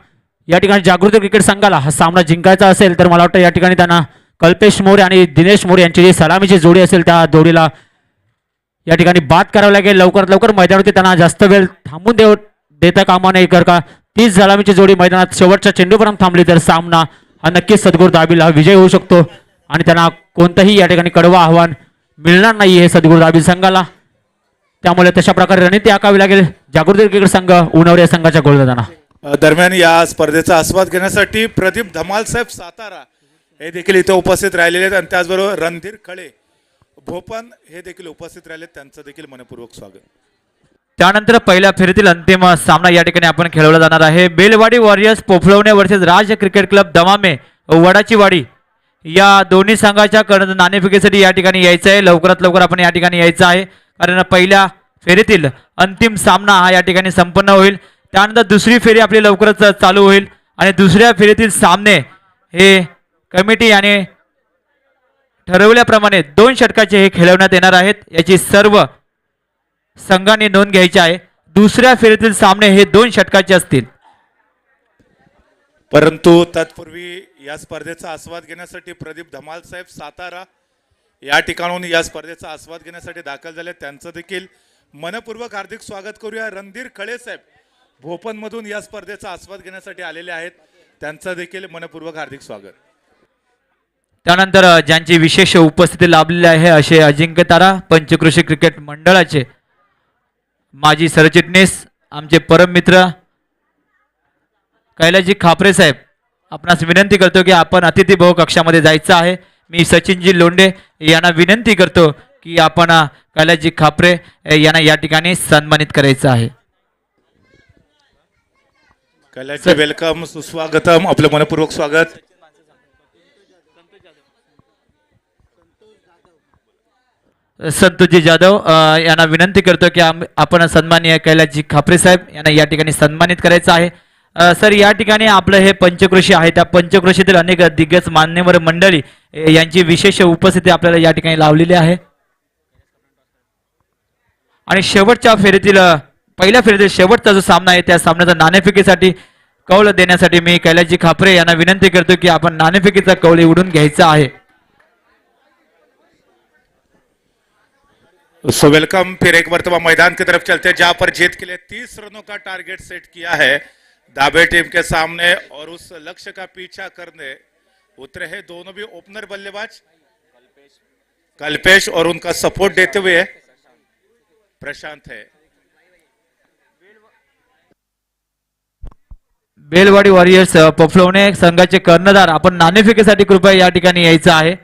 या ठिकाणी जागृत क्रिकेट संघाला हा सामना जिंकायचा असेल तर मला वाटतं या ठिकाणी त्यांना कल्पेश मोरे आणि दिनेश मोरे यांची जी सलामीची जोडी असेल त्या जोडीला या ठिकाणी बाद करावं लागेल. लवकरात लवकर मैदानावरती त्यांना जास्त वेळ थांबून देता कामा नये. कर का 30 सलामीची जोडी मैदानात शेवटच्या चेंडूपर्यंत थांबली तर सामना हा नक्कीच सद्गुरू दाभिळ हा विजय होऊ शकतो आणि त्यांना कोणतंही या ठिकाणी कडवं आव्हान मिळणार नाही हे सद्गुरू दाभिळ संघाला. त्यामुळे तशा प्रकारे रणनीती आखावी लागेल जागृती क्रिकेट संघ उनवरे संघाच्या गोलंदाजांना. दरम्यान या स्पर्धेचा आस्वाद घेण्यासाठी प्रदीप धमाल साहेब सातारा हे देखील इथे उपस्थित राहिलेले आहेत आणि त्याचबरोबर रणधीर खळे भोपन हे देखील उपस्थित राहिले. त्यांचं देखील मनपूर्वक स्वागत. त्यानंतर पहिल्या फेरीतील अंतिम सामना या ठिकाणी आपण खेळवला जाणार आहे. बेलवाडी वॉरियर्स पोफळवणे वर्सेस राज क्रिकेट क्लब दमामे वडाची वाडी. या दोन्ही संघाच्या नाणेफेकीसाठी या ठिकाणी यायचं आहे. लवकरात लवकर आपण या ठिकाणी यायचं आहे कारण पहिल्या फेरीतील अंतिम सामना हा या ठिकाणी संपन्न होईल. त्यानंतर दुसरी फेरी आपली लवकरच चालू होईल आणि दुसऱ्या फेरीतील सामने हे कमिटी याने ठरवल्याप्रमाणे 2 षटकाचे हे खेळवण्यात येणार आहेत. याची सर्व संघांनी नोंद घ्यायची आहे. दुसऱ्या फेरीतील सामने हे 2 षटकाचे असतील. परंतु तत्पूर्वी या स्पर्धेचा आस्वाद घेण्यासाठी प्रदीप धमाल साहेब सातारा या ठिकाणून या स्पर्धेचा आस्वाद घेण्यासाठी दाखल झाले. त्यांचं देखील मनपूर्वक हार्दिक स्वागत करूया. रणधीर खळे साहेब भोपन मधून या स्पर्धेचा आस्वाद घेण्यासाठी आलेले आहेत. त्यांचं देखील मनपूर्वक हार्दिक स्वागत. त्यानंतर ज्यांची विशेष उपस्थिती लाभलेली आहे असे अजिंक्य तारा पंचकृषी क्रिकेट मंडळाचे माजी सरचिटणीस आमचे परम मित्र कैलासजी खापरे साहेब. आपणास विनंती करतो की आपण अतिथी भाऊ कक्षामध्ये जायचं आहे. मी सचिनजी लोंढे यांना विनंती करतो की आपण कैलासजी खापरे यांना या ठिकाणी सन्मानित करायचं आहे. कैलासजी वेलकम, सुस्वागतम, आपलं मनपूर्वक स्वागत. संतोषजी जाधव यांना विनंती करतो की आपण सन्माननीय कैलासजी खापरे साहेब यांना या ठिकाणी सन्मानित करायचं आहे. सर या ठिकाणी आपलं हे पंचकृषी आहे त्या पंचकृषीतील अनेक दिग्गज मान्यवर मंडळी यांची विशेष उपस्थिती आपल्याला या ठिकाणी लावलेली आहे आणि शेवटच्या फेरीतील पहिल्या फेरीतील शेवटचा जो सामना आहे त्या सामन्याचा नाणेफेकीसाठी कौल देण्यासाठी मी कैलासजी खापरे यांना विनंती करतो की आपण नाणेफेकीचा कौल निवडून घ्यायचा आहे. So welcome. फिर एक मरतबा मैदान की तरफ चलते जहां पर जीत के लिए 30 रनों का टारगेट सेट किया है दाबे टीम के सामने और उस लक्ष्य का पीछा करने उतरे हैं दोनों भी ओपनर बल्लेबाज कल्पेश और उनका सपोर्ट देते हुए प्रशांत है. बेलवाडी वॉरियर्स पोफळवणे संघाचे कर्णधार आपण नाणेफेकीसाठी कृपया या ठिकाणी यायचं आहे.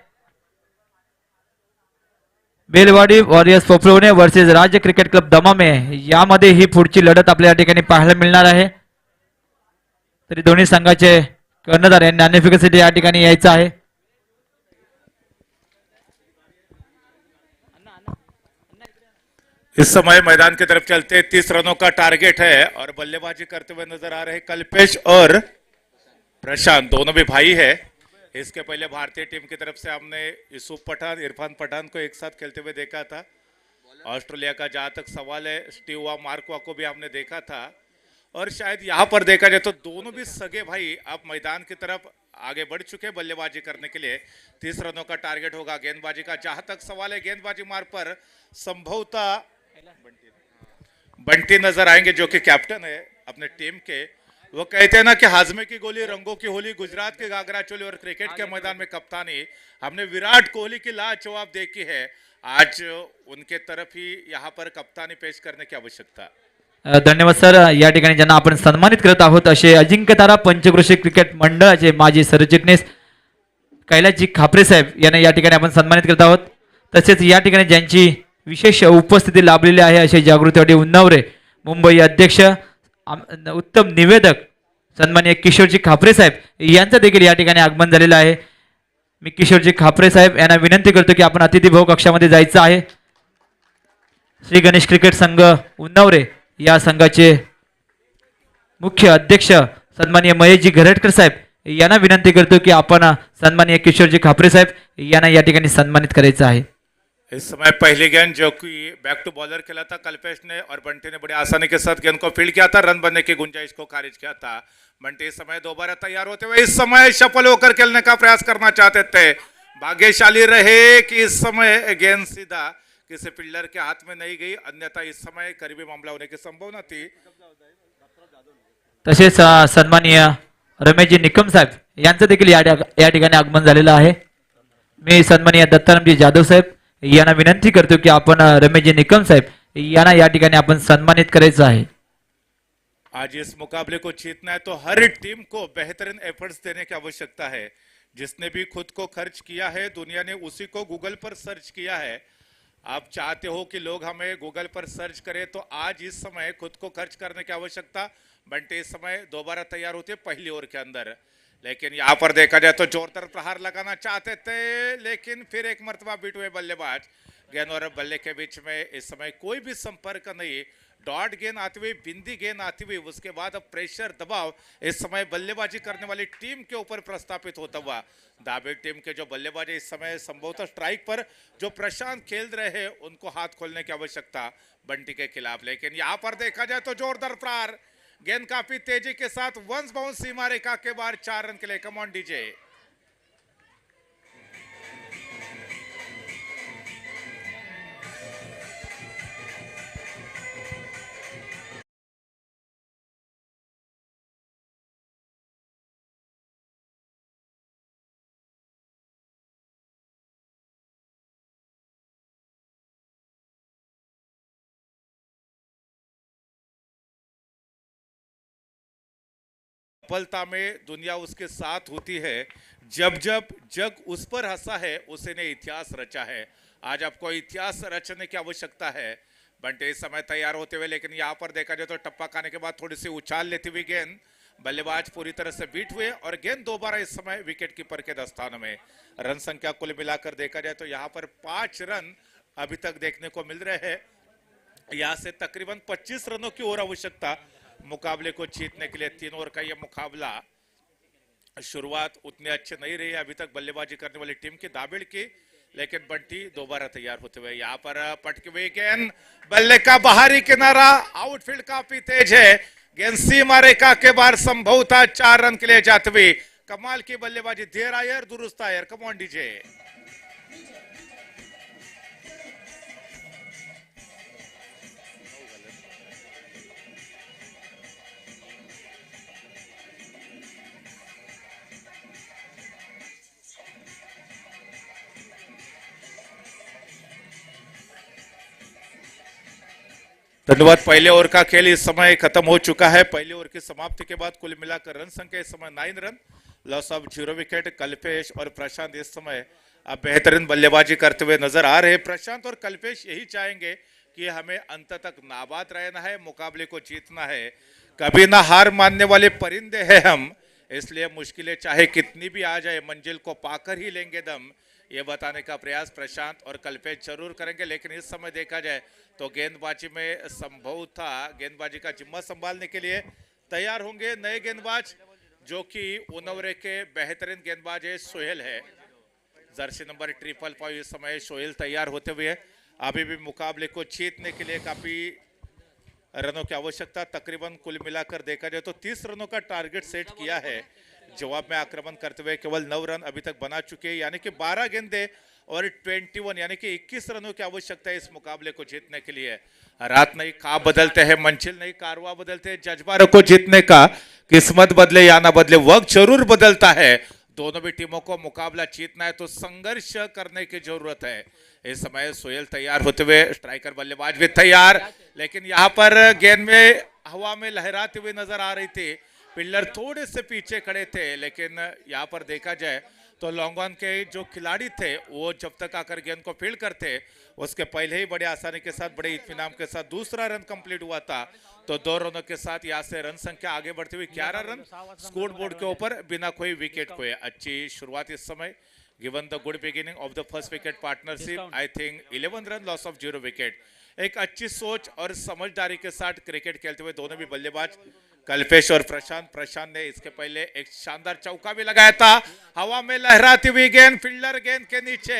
बेलवाडी वॉरियर्स पोफळवणे वर्सेस राज्य क्रिकेट क्लब दमामे यामध्ये ही पुढची लढत आपल्या या ठिकाणी पाहायला मिळणार आहे. तरी दोन्ही संघाचे कर्णधार यांनी नाणेफेकीसाठी या ठिकाणी यायचं आहे. इस समय मैदान की तरफ चलते 30 रनों का टारगेट है और बल्लेबाजी करते हुए नजर आ रहे कल्पेश और प्रशांत, दोनों भी भाई है. इसके पहले भारतीय टीम की तरफ से हमने यूसुफ पठान, इरफान पठान को एक साथ खेलते हुए देखा था. ऑस्ट्रेलिया का जहां तक सवाल है स्टीवा मार्कवा को भी हमने देखा था और शायद यहां पर देखा जाए तो दोनों भी सगे भाई अब मैदान की तरफ आगे बढ़ चुके बल्लेबाजी करने के लिए. 30 रनों का टारगेट होगा गेंदबाजी का. जहां तक सवाल है गेंदबाजी मार्ग पर संभवतः बंटी नजर आएंगे जो कि कैप्टन है अपने टीम के. वो कहते हैं ना कि हाजमे की गोली, रंगों की होली, गुजरात के घाघरा चोली और क्रिकेट के मैदान में कप्तानी हमने विराट कोहली की लाजवाब देखी है. आज उनके तरफ ही यहाँ पर कप्तानी पेश करने की आवश्यकता. धन्यवाद सर. या ठिकाणी ज्यांना आपण सन्मानित करत आहोत असे अजिंक्यतारा पंचक्रोशी क्रिकेट मंडळाचे माजी सरचिटणीस कैलासजी खापरे साहेब यांना या ठिकाणी आपण सन्मानित करत आहोत. तसेच या ठिकाणी ज्यांची विशेष उपस्थिती लाभलेली आहे असे जागृतीवाडी उन्नावरे मुंबई अध्यक्ष उत्तम निवेदक सन्माननीय किशोरजी खापरे साहेब यांचं देखील या ठिकाणी आगमन झालेलं आहे. मी किशोरजी खापरे साहेब यांना विनंती करतो की आपण अतिथीभाव कक्षामध्ये जायचं आहे. श्री गणेश क्रिकेट संघ उन्नावरे या संघाचे मुख्य अध्यक्ष सन्माननीय महेशजी घरटकर साहेब यांना विनंती करतो की आपण सन्माननीय किशोरजी खापरे साहेब यांना या ठिकाणी सन्मानित करायचं आहे. इस समय पहली गेंद जो कि बैक टू बॉलर खेला था कल्पेश ने और बंटी ने बड़ी आसानी के साथ गेंद को फील्ड किया था, रन बनने की गुंजाइश को खारिज किया था. बंटी इस समय दोबारा तैयार होते हुए इस समय सफल होकर खेलने का प्रयास करना चाहते थे. भाग्यशाली रहे कि इस समय गेंद सीधा किसी फील्डर के हाथ में नहीं गई, अन्यथा इस समय करीबी मामला होने की संभावना थी. तसेच सन्माननीय रमेशजी निकम साहेब यांचं देखील या ठिकाणी आगमन झालेलं आहे. मी सन्माननीय दत्तारामजी जाधव साहेब यांना विनंती करतो की आपण रमेशजी निकम साहेब यांना या ठिकाणी आपण सन्मानित करायचं आहे. आज इस मुकाबले को जीतना है तो हर टीम को बेहतरीन एफर्ट्स देने की आवश्यकता है. जिसने भी खुद को खर्च किया है दुनिया ने उसी को गूगल पर सर्च किया है. आप चाहते हो कि लोग हमें गूगल पर सर्च करें तो आज इस समय खुद को खर्च करने की आवश्यकता. बंटी इस समय दोबारा तैयार होते पहली ओवर के अंदर, लेकिन यहाँ पर देखा जाए तो जोरदार प्रहार लगाना चाहते थे, लेकिन फिर एक मर्तबा बीट हुए बल्लेबाज. गेंद और बल्ले के बीच में इस समय कोई भी संपर्क नहीं. डॉट गेंद आती हुई, बिंदी गेंद आती हुई, उसके बाद अब प्रेशर दबाव इस समय बल्लेबाजी करने वाली टीम के ऊपर प्रस्तापित होता हुआ. दाबेल टीम के जो बल्लेबाज इस समय संभवतः स्ट्राइक पर जो प्रशांत खेल रहे हैं उनको हाथ खोलने की आवश्यकता बंटी के खिलाफ. लेकिन यहाँ पर देखा जाए तो जोरदार प्रहार, गेंद काफी तेजी के साथ वंस बाउंस सीमा रेखा के बाहर 4 रन के लिए. कम ऑन डीजे. सफलता में दुनिया उसके साथ होती है. जब जब जग उस पर हंसा है उसने इतिहास रचा है. आज आपको इतिहास रचने की आवश्यकता है. बंटे इस समय तैयार होते हुए, लेकिन यहाँ पर देखा जाए तो टप्पा खाने के बाद थोड़ी सी उछाल लेती हुई गेंद, बल्लेबाज पूरी तरह से बीट हुए और गेंद दोबारा इस समय विकेट कीपर के दस्तान में. रन संख्या कुल मिलाकर देखा जाए तो यहाँ पर 5 रन अभी तक देखने को मिल रहे हैं. यहाँ से तकरीबन 25 रनों की और आवश्यकता मुकाबले को जीतने के लिए. 3 ओवर का यह मुकाबला शुरुआत उतनी अच्छी नहीं रही अभी तक बल्लेबाजी करने वाली टीम की दाबेड़ की, लेकिन बंटी दोबारा तैयार होते हुए. यहाँ पर पटकी हुई गेंद, बल्ले का बाहरी किनारा, आउटफील्ड काफी तेज है. गेंद सीमा रेखा के बाहर संभवतः 4 रन के लिए जाते हुए. कमाल की बल्लेबाजी, देर आयर दुरुस्त आयर. कम ऑन डीजे. धन्यवाद. पहले ओवर का खेल इस समय खत्म हो चुका है. पहले ओवर की समाप्ति के बाद कुल मिलाकर रन संख्या इस समय 9 run, loss of 0 wicket. Kalpesh और प्रशांत इस समय अब बेहतरीन बल्लेबाजी करते हुए नजर आ रहे हैं. प्रशांत और कल्पेश यही चाहेंगे कि हमें अंत तक नाबाद रहना है, मुकाबले को जीतना है. कभी ना हार मानने वाले परिंदे हैं हम, इसलिए मुश्किलें चाहे कितनी भी आ जाए मंजिल को पाकर ही लेंगे दम. ये बताने का प्रयास प्रशांत और कल्पेश जरूर करेंगे. लेकिन इस समय देखा जाए तो गेंदबाजी में संभव था गेंदबाजी का जिम्मा संभालने के लिए तैयार होंगे नए गेंदबाज, जो कि उन्नावरे के बेहतरीन गेंदबाज है सोहेल है. जर्सी नंबर 555 इस समय सोहेल तैयार होते हुए. अभी भी मुकाबले को जीतने के लिए काफी रनों की आवश्यकता. तकरीबन कुल मिलाकर देखा जाए तो 30 रनों का टारगेट सेट किया है. जवाब में आक्रमण करते हुए केवल 9 रन अभी तक बना चुके हैं, यानी कि 12 गेंदे और 21 यानी कि 21 रनों की आवश्यकता है इस मुकाबले को जीतने के लिए. रात नहीं ख्वाब बदलते हैं, मंजिल नहीं कारवा बदलते हैं. जज्बा रखो जीतने का, किस्मत बदले या ना बदले वक्त जरूर बदलता है. दोनों भी टीमों को मुकाबला जीतना है तो संघर्ष करने की जरूरत है। इस समय सोहेल तैयार होते हुए, स्ट्राइकर बल्लेबाज भी तैयार, लेकिन यहाँ पर गेंद में हवा में लहराते हुए नजर आ रही थी। पिल्लर थोड़े से पीछे खड़े थे, लेकिन यहाँ पर देखा जाए तो लॉन्ग ऑन के जो खिलाड़ी थे वो जब तक आकर गेंद को फील्ड करते उसके पहले ही बड़े आसानी के साथ, बड़े इत्मीनान के साथ दूसरा रन कंप्लीट हुआ था। तो 2 रनों के साथ यहाँ से रन संख्या आगे बढ़ती हुई 11 रन स्कोर बोर्ड के ऊपर बिना कोई विकेट खोए। अच्छी शुरुआत इस समय, given the good beginning of the first wicket partnership, I think 11 run loss of 0 wicket. एक अच्छी सोच और समझदारी के साथ क्रिकेट खेलते हुए दोनों भी बल्लेबाज कल्पेश और प्रशांत ने इसके पहले एक शानदार चौका भी लगाया था। हवा में लहराती हुई गेंद, फील्डर गेंद के नीचे,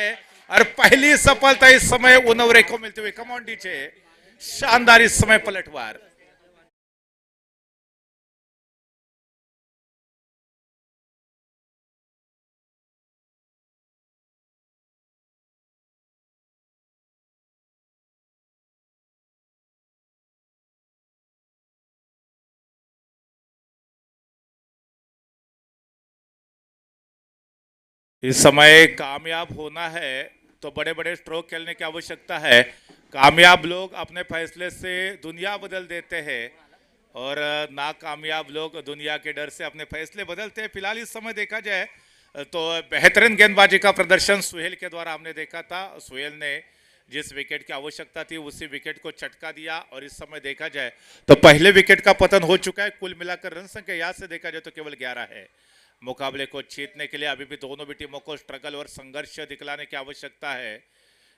और पहली सफलता इस समय उनवरे को मिलती हुई। कम ऑन डीजे, शानदार इस समय पलटवार। इस समय कामयाब होना है तो बड़े बड़े स्ट्रोक खेलने की आवश्यकता है। कामयाब लोग अपने फैसले से दुनिया बदल देते हैं और नाकामयाब लोग दुनिया के डर से अपने फैसले बदलते हैं। फिलहाल इस समय देखा जाए तो बेहतरीन गेंदबाजी का प्रदर्शन सुहेल के द्वारा हमने देखा था। सुहेल ने जिस विकेट की आवश्यकता थी उसी विकेट को चटका दिया, और इस समय देखा जाए तो पहले विकेट का पतन हो चुका है। कुल मिलाकर रन संख्या यहाँ से देखा जाए तो केवल 11 है। मुकाबले को जीतने के लिए अभी भी दोनों भी टीमों को स्ट्रगल और संघर्ष दिखलाने की आवश्यकता है।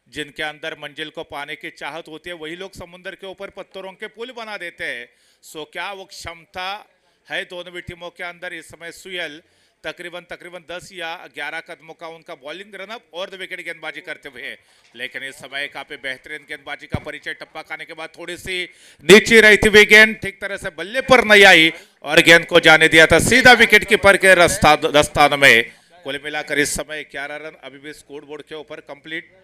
जिनके अंदर मंजिल को पाने की चाहत होती है वही लोग समुद्र के ऊपर पत्थरों के पुल बना देते हैं। सो क्या वो क्षमता है दोनों भी टीमों के अंदर? इस समय सुहेल तकरीबन 10 या 11 कदमों का उनका बॉलिंग रनअप और 2 विकेट गेंदबाजी करते हुए, लेकिन इस समय काफी बेहतरीन गेंदबाजी का परिचय टप्पा खाने के बाद थोड़ी सी नीचे रहती हुई गेंद ठीक तरह से बल्ले पर नहीं आई और गेंद को जाने दिया था सीधा विकेट कीपर के रस्तान में। कुल मिलाकर इस समय 11 रन अभी भी स्कोर बोर्ड के ऊपर कंप्लीट।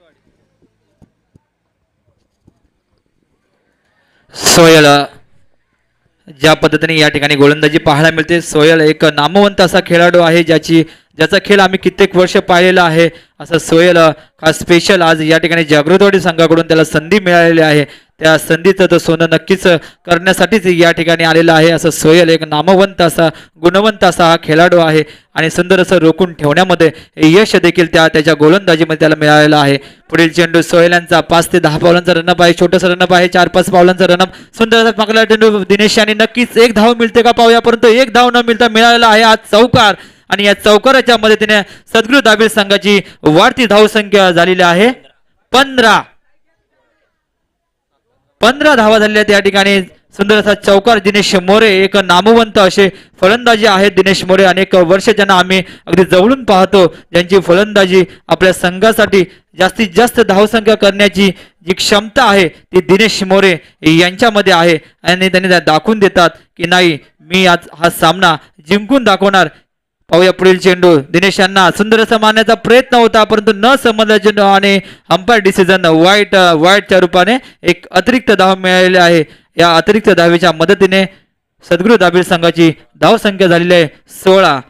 सोयल ज्या पद्धतीने या ठिकाणी गोलंदाजी पाहायला मिळते, सोयल एक नामवंत असा खेळाडू आहे ज्याचा खेळ आम्ही कित्येक वर्ष पाहिलेला आहे। असा सोयल हा स्पेशल आज या ठिकाणी जागृतवाडी संघाकडून त्याला संधी मिळालेली आहे। त्या संधीचं तो सोनं नक्कीच करण्यासाठीच या ठिकाणी आलेला आहे। असं सोयल एक नामवंत असा गुणवंत असा हा खेळाडू आहे आणि सुंदर असं रोखून ठेवण्यामध्ये यश देखील त्याच्या गोलंदाजीमध्ये त्याला मिळालेलं आहे। पुढील चेंडू सोयल यांचा 5 ते 10 पावलांचा रनअप आहे, छोटंसं रनअप आहे, 4-5 पावलांचा रनअप, सुंदर असा पाकला चेंडू दिनेश यांनी नक्कीच एक धाव मिळते का पाहूया, परंतु एक धाव न मिळता मिळालेला आहे आज चौकार, आणि या चौकाराच्या मदतीने सद्गुरू दाबील संघाची वाढती धावसंख्या झालेली आहे 15 धावा झालेल्या आहेत। या ठिकाणी सुंदर असा चौकार दिनेश मोरे, एक नामवंत असे फलंदाजी आहेत दिनेश मोरे। अनेक वर्ष ज्यांना आम्ही अगदी जवळून पाहतो, ज्यांची फलंदाजी आपल्या संघासाठी जास्तीत जास्त धावसंख्या करण्याची जी क्षमता आहे ती दिनेश मोरे यांच्यामध्ये आहे, आणि त्यांनी दाखवून देतात की नाही, मी आज हा सामना जिंकून दाखवणार। पाहूया पुढील चेंडू, दिनेश यांना सुंदर असा मारण्याचा प्रयत्न होता परंतु न समजला चेंडू आणि अंपायर डिसिजन वाईटच्या रूपाने एक अतिरिक्त धाव मिळालेली आहे। या अतिरिक्त धावेच्या मदतीने सद्गुरू दाबील संघाची धाव संख्या झालेली आहे 16।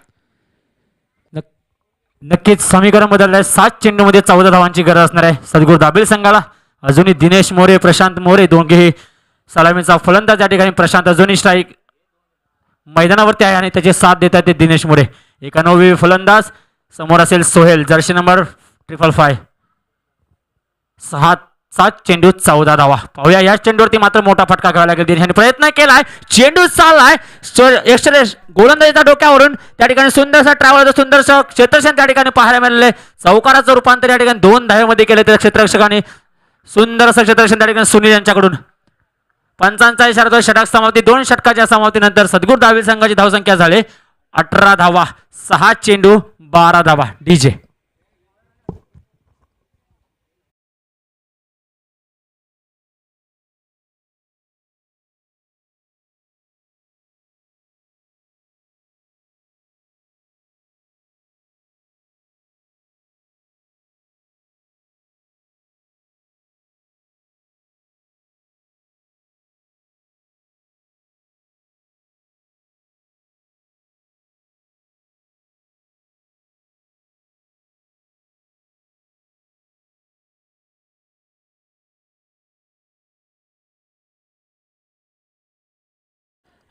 नक्कीच समीकरण बदललंय, 7 चेंडूमध्ये 14 धावांची गरज असणार आहे सद्गुरू दाबील संघाला। अजूनही दिनेश मोरे, प्रशांत मोरे दोघेही सलामीचा फलंदाज या ठिकाणी। प्रशांत अजूनही स्ट्राईक मैदानावरती आहे आणि त्याचे साथ देतात ते दिनेश मोरे। एक अनुभवी फलंदाज, समोर असेल सोहेल, जर्सी नंबर 555। 7 चेंडू 14 धावा। पाहूया या चेंडूवरती मात्र मोठा फटका घ्यावा लागेल। दिनेशाने प्रयत्न केलाय, चेंडू चाललाय एक्स्ट्रा गोलंदाजीच्या डोक्यावरून, त्या ठिकाणी सुंदरसा ट्रॅव्हल, सुंदरसं क्षेत्ररक्षण त्या ठिकाणी पाहायला मिळाले। चौकाराचं रूपांतर या ठिकाणी 2 धावेमध्ये केले त्या क्षेत्ररक्षकाने। सुंदर असं क्षेत्ररक्षण त्या ठिकाणी सुनील यांच्याकडून। पंचांचा इशारा, षटक समाप्ती, 2 षटकाच्या समाप्तीनंतर सद्गुरू दाबील संघाची धावसंख्या झाली 18 धावा, 6 चेंडू 12 धावा। डीजे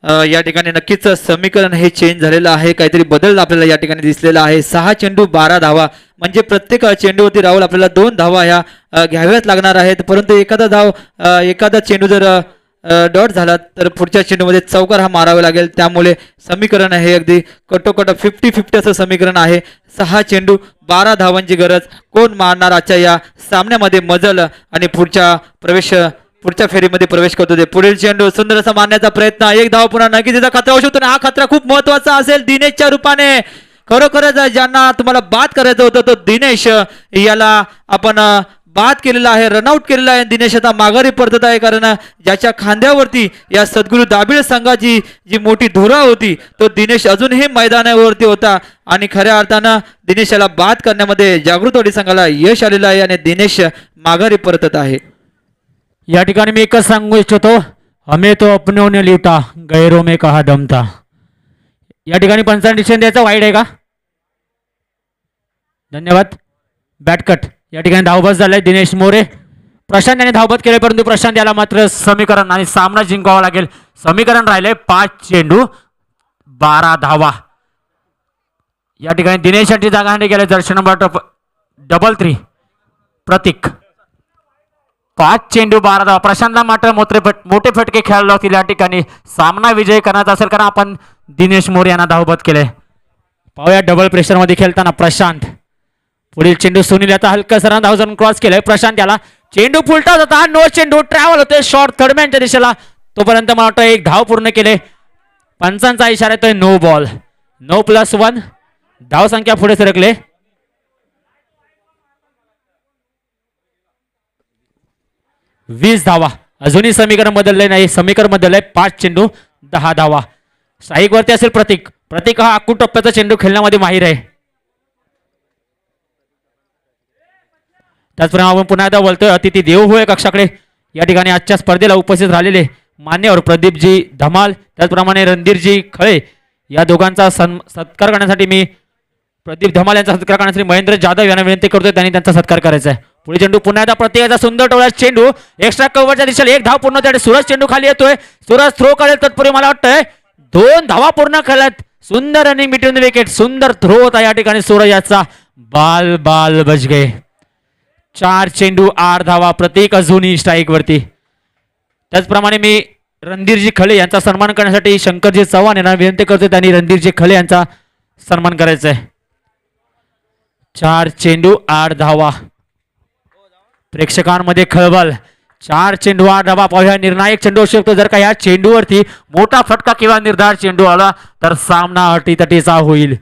या ठिकाणी नक्कीच समीकरण हे चेंज झालेलं आहे, काहीतरी बदल आपल्याला या ठिकाणी दिसलेला आहे. 6 चेंडू 12 धावा म्हणजे प्रत्येक चेंडूवरती राहुल आपल्याला 2 धावा ह्या घ्याव्याच लागणार आहेत. परंतु एखादा चेंडू जर डॉट झाला तर पुढच्या चेंडूमध्ये चौकार हा मारावा लागेल. त्यामुळे समीकरण हे अगदी कटोकट 50-50 असं समीकरण आहे. 6 चेंडू 12 धावांची गरज. कोण मारणार आजच्या या सामन्यामध्ये मजल आणि पुढच्या फेरीमध्ये प्रवेश करतो ते. पुढील चेंडू सुंदर असा मारण्याचा प्रयत्न. एक धाव पुन्हा नक्कीच खतरा होऊ शकतो. हा खतरा खूप महत्वाचा असेल दिनेशच्या रूपाने. खरोखरच ज्यांना तुम्हाला बाद करायचं होतं तो दिनेश याला आपण बाद केलेला आहे, रनआउट केलेला आहे. दिनेश आता माघारी परतत आहे, कारण ज्याच्या खांद्यावरती या सद्गुरू दाबिळ संघाची जी मोठी धुरा होती तो दिनेश अजूनही मैदानावरती होता आणि खऱ्या अर्थानं दिनेश याला बाद करण्यामध्ये जागृतवाडी संघाला यश आलेलं आहे आणि दिनेश माघारी परतत आहे. या ठिकाणी मी एकच सांगू इच्छितो, हमें तो अपनों ने लूटा गैरों में कहा दम था. या ठिकाणी पंचांनी डिसिजन द्यायचा वाईड आहे का? धन्यवाद. बॅटकट. या ठिकाणी धावबस झालाय दिनेश मोरे. प्रशांत याने धावबत केले, परंतु प्रशांत याला मात्र समीकरण आणि सामना जिंकावा लागेल. समीकरण राहिले 5 चेंडू 12 धावा. या ठिकाणी दिनेश यांची जागा हानी गेले. जर्सी नंबर 3 प्रतीक. 5 चेंडू 12 धावा. प्रशांतला मात्र मोठे फटके खेळायला लागतील. या ठिकाणी सामना विजय करण्याचा असेल, कारण आपण दिनेश मोरे यांना धावबत केले. पाहूया डबल प्रेशर मध्ये खेळताना प्रशांत. पुढील चेंडू सुनील याचा हलका सरांना धाव जाऊन क्रॉस केलाय. प्रशांत याला चेंडू फुलटा जाता. नो चेंडू ट्रॅव्हल होते शॉर्ट थर्डमॅनच्या दिशेला. तोपर्यंत मला वाटतं एक धाव पूर्ण केले. पंचांचा इशारा येतोय नो बॉल. 9+1 धाव संख्या पुढे सरकले. वीस धावा. अजूनही समीकरण बदलले नाही. समीकरण बदललंय 5 चेंडू 10 धावा. स्ट्राईक वरती असेल प्रतीक. प्रतीक हा आखूड टप्प्याचा चेंडू खेळण्यामध्ये माहीर आहे. त्याचप्रमाणे आपण पुन्हा एकदा बोलतोय अतिथी देव होय कक्षाकडे. या ठिकाणी आजच्या स्पर्धेला उपस्थित राहिलेले मान्यवर प्रदीपजी धमाल, त्याचप्रमाणे रणधीरजी खळे या दोघांचा सत्कार करण्यासाठी मी प्रदीप धमाल यांचा सत्कार करण्यासाठी महेंद्र जाधव यांना विनंती करतोय, त्यांनी त्यांचा सत्कार करायचा आहे. पुढे चेंडू पुन्हा एकदा प्रत्येकाचा सुंदर टोळा चेंडू एक्स्ट्रा कव्हरच्या दिशेला एक धाव पूर्ण होते. सूरज चेंडू खाली येतोय. सूरज थ्रो करेल तत्पूर्वी मला वाटतंय 2 धावा पूर्ण केल्यात. सुंदर रनिंग बिटवीन द विकेट. सुंदर थ्रो होता या ठिकाणी सूरज याचा. बाल बाल बच गए. 4 चेंडू 8 धावा. प्रतीक अजूनही स्ट्राईक वरती. त्याचप्रमाणे मी रणधीरजी खळे यांचा सन्मान करण्यासाठी शंकरजी चव्हाण यांना विनंती करतो, त्यांनी रणधीरजी खळे यांचा सन्मान करायचा आहे. 4 चेंडू 8 धावा. प्रेक्षकांमध्ये खळबळ. 4 चेंडू 8 धावा. पाहूया निर्णायक चेंडू असू शकतो. जर का या चेंडूवरती मोठा फटका किंवा निर्धार चेंडू आला तर सामना अटीतटीचा होईल,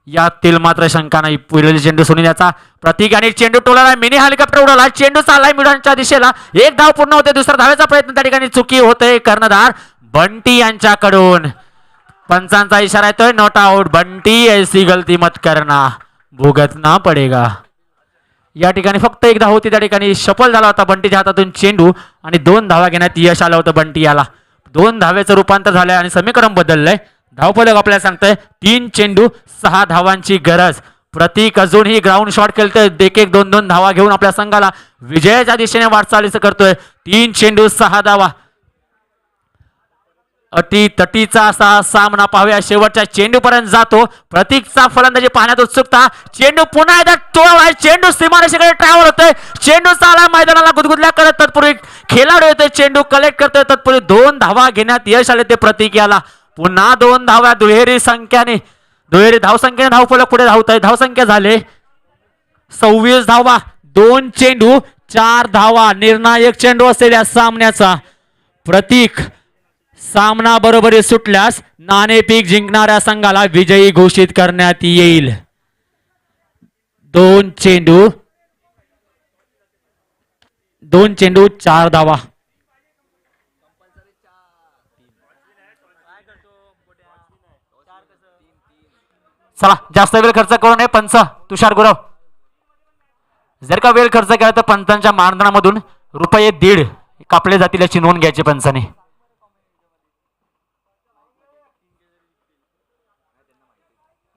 यातील मात्र शंका नाही. पुढील चेंडू सुनील याचा. प्रतीक आणि चेंडू टोलाला. मिनी हेलिकॉप्टर उडवला. चेंडू चाललाय मिडॉनच्या दिशेला. एक धाव पूर्ण होते. दुसरा धावेचा प्रयत्न त्या ठिकाणी चुकी होते. कर्णधार बंटी यांच्याकडून. पंचांचा इशारा येतोय नॉट आउट. बंटी ऐसी गलती मत करना, भुगतना पडेगा. या ठिकाणी फक्त एक धाव होती. त्या ठिकाणी सफल झाला होता बंटीच्या हातातून चेंडू आणि 2 धावा घेण्यात यश आलं होतं बंटी याला. 2 धावेचं रूपांतर झालंय आणि समीकरण बदललंय. धावफलक आपल्याला सांगतोय 3 चेंडू 6 धावांची गरज. प्रतीक अजूनही ग्राउंड शॉट खेळतोय. एक 2-2 धावा घेऊन आपल्या संघाला विजयाच्या दिशेने वाटचालीच करतोय. 3 चेंडू 6 धावा. अटी तटीचा असा सामना. पाहूया शेवटच्या चेंडूपर्यंत जातो. प्रतीकचा फलंदाजी पाहण्यात उत्सुकता. चेंडू पुन्हा एकदा टोळा. चेंडू सीमारेषेकडे ट्रॅव्हल होतोय. चेंडू चाला मैदानाला गुदगुदल्या करत तत्पूर्वी खेळाडू येतोय. चेंडू कलेक्ट करतोय. तत्पूर्वी 2 धावा घेण्यात यश आले ते प्रतीक याला. पुन्हा 2 धावा. दुहेरी धावसंख्येने धावफलक पुढे धावतोय. धावसंख्या झाले 26 धावा. 2 चेंडू 4 धावा. निर्णायक चेंडू असेल या सामन्याचा. प्रतीक सामना बरोबरी सुटल्यास नाणेफेक जिंकणाऱ्या संघाला विजयी घोषित करण्यात येईल. 2 चेंडू 4 धावा. चला जास्त वेळ खर्च करू नये. पंच तुषार गुरव, जर का वेळ खर्च केला तर पंचांच्या मानधनामधून ₹1.5 कापले जातील याची नोंद घ्यायची पंचाने.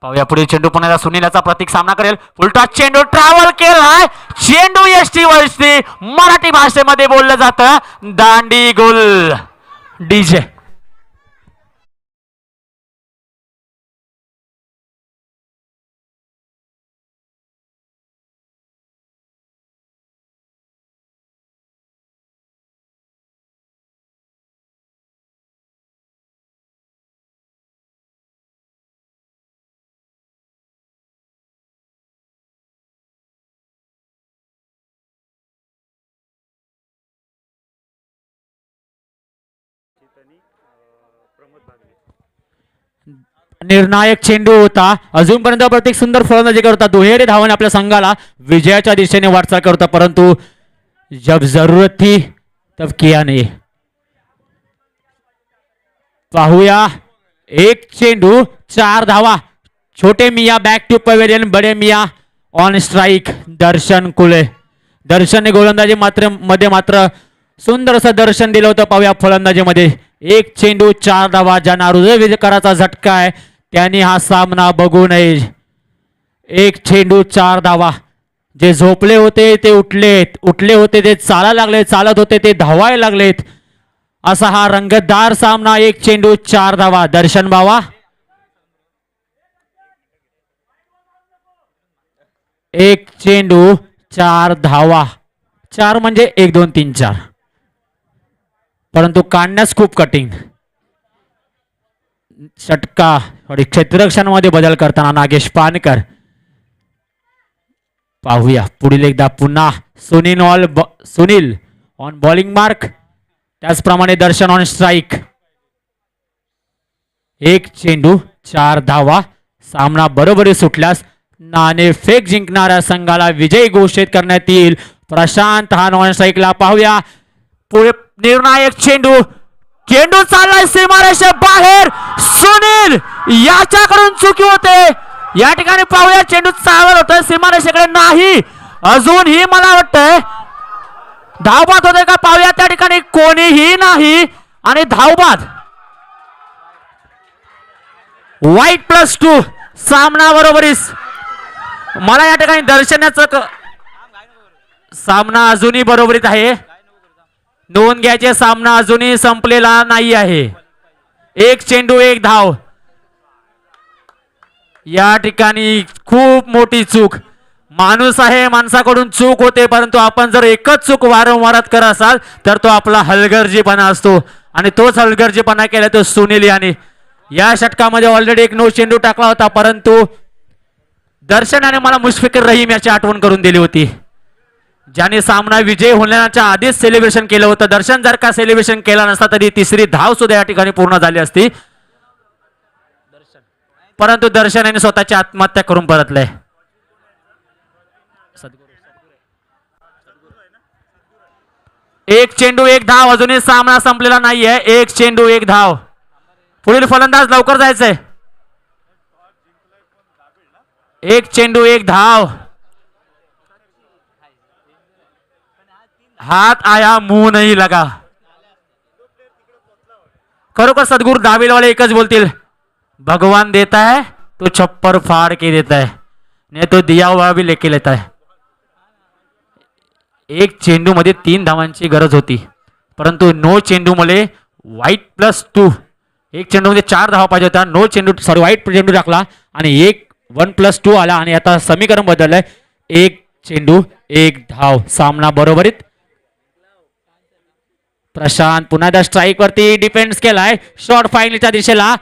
पाहूया पुढे चेंडू पुन्हा सुनील याचा. प्रतीक सामना करेल. उलटा चेंडू ट्रॅव्हल केलाय. चेंडू यष्टी वरती. मराठी भाषेमध्ये बोललं जातं दांडी गोल. डीजे निर्णायक चेंडू होता. अजूनपर्यंत प्रत्येक सुंदर फलंदाजी करता दुहेरी धावाने आपल्या संघाला विजयाच्या दिशेने वाटचाल करता, परंतु जब जरूरत थी तब किया नहीं. पाहूया एक चेंडू 4 धावा. छोटे मिया बॅक टू पवेलियन, बडे मिया ऑन स्ट्राईक. दर्शन कुले, दर्शनने गोलंदाजी मात्र सुंदर असं दर्शन दिलं होतं. पाहूया फलंदाजीमध्ये एक चेंडू 4 धावा. ज्यांना हृदयविकाराचा झटका आहे त्यांनी हा सामना बघू नये. एक चेंडू 4 धावा. जे झोपले होते ते उठले होते ते चालायला लागले, चालत होते ते धावायला लागलेत. असा हा रंगतदार सामना. एक चेंडू 4 धावा. दर्शन बावा, एक चेंडू 4 धावा. 4 म्हणजे 1 2 3 4, परंतु काढण्यास खूप कठीण. षटका क्षेत्ररक्षणामध्ये बदल करताना नागेश पानकर. पाहूया पुढील एकदा पुन्हा सुनील ऑन बॉलिंग मार्क, त्याचप्रमाणे दर्शन ऑन स्ट्राईक. एक चेंडू 4 धावा. सामना बरोबरी सुटल्यास नाणेफेक जिंकणाऱ्या संघाला विजयी घोषित करण्यात येईल. प्रशांत हा नॉन स्ट्राईकला. पाहूया पुढे निर्णायक चेंडू चाललाय सीमारेषे बाहेर. सुनील याच्याकडून चुकी होते. या ठिकाणी पाहूया चेंडू चालत होता सीमारेषेकडे नाही. अजूनही मला वाटतंय धावबाद होते का पाहूया. त्या ठिकाणी कोणीही नाही आणि धावबाद. वाईट +2 सामना बरोबरीस. मला या ठिकाणी दर्शनाचं सामना अजूनही बरोबरीत आहे. नोंद घ्यायचे, सामना अजूनही संपलेला नाही आहे. एक चेंडू 1 धाव. या ठिकाणी खूप मोठी चूक. माणूस आहे, माणसाकडून चूक होते, परंतु आपण जर एकच चूक वारंवार करत असाल तर तो आपला हलगर्जीपणा असतो आणि तोच हलगर्जीपणा केला तो सुनील याने. या षटकामध्ये ऑलरेडी एक नो चेंडू टाकला होता, परंतु दर्शनाने मला मुशफिकर रहीम याची आठवण करून दिली होती, ज्याने सामना विजय होण्याच्या आधीच सेलिब्रेशन केलं होतं. दर्शन जर का सेलिब्रेशन केला नसता तरी तिसरी धाव सुद्धा या ठिकाणी पूर्ण झाली असती, परंतु दर्शन यांनी स्वतःची आत्महत्या करून परतलंय. एक चेंडू 1 धाव. अजूनही सामना संपलेला नाहीये. एक चेंडू 1 धाव. पुढील फलंदाज लवकर जायचंय. एक चेंडू 1 धाव. हात आया मुंह नहीं लगा. खरोखर सद्गुरु दावेलवाले एकच बोलतील, भगवान देता है तो छप्पर फाड़ के देता है, नहीं तो दिया हुआ भी लेके लेता है. एक चेंडू मध्ये 3 धावांची गरज होती, परंतु नो चेंडू मुळे वाईट +2. एक चेंडू मध्ये 4 धावा पाहिजे होता. नो चेंडू वाईट चेंडू टाकला आणि 1 +2 आला आणि आता समीकरण बदललंय. एक चेंडू 1 धाव. सामना बरोबरीत. प्रशांत पुन्हा एकदा स्ट्राईक वरती डिफेन्स केलाय. शॉर्ट फायनलच्या दिशेला.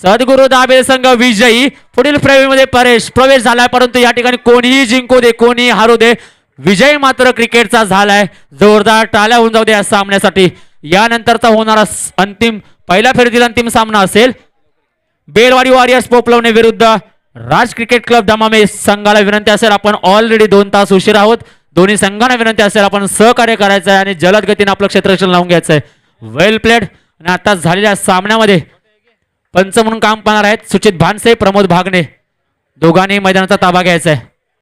सद्गुरु दाबेल संघ विजयी. पुढील प्रवेशमध्ये प्रवेश झालाय, परंतु या ठिकाणी कोणीही जिंकू दे, कोणीही हारू दे, विजय मात्र क्रिकेटचा झालाय. जोरदार टाळ्या होऊन जाऊ दे या सामन्यासाठी. यानंतरचा होणारा पहिल्या फेरीतील अंतिम सामना असेल बेलवाडी वॉरियर्स पोपलवणे विरुद्ध राज क्रिकेट क्लब दमामे. संघाला विनंती असेल, आपण ऑलरेडी 2 तास उशीर आहोत. दोन्ही संघांना विनंती असेल आपण सहकार्य करायचं आहे आणि जलद गतीने आपलं क्षेत्ररक्षण लावून घ्यायचं आहे. वेल प्लेड. आणि आता झालेल्या सामन्यामध्ये पंच म्हणून काम पाहणार आहेत सुचित भानसे, प्रमोद भागणे. दोघांनी मैदानाचा ताबा घ्यायचा आहे.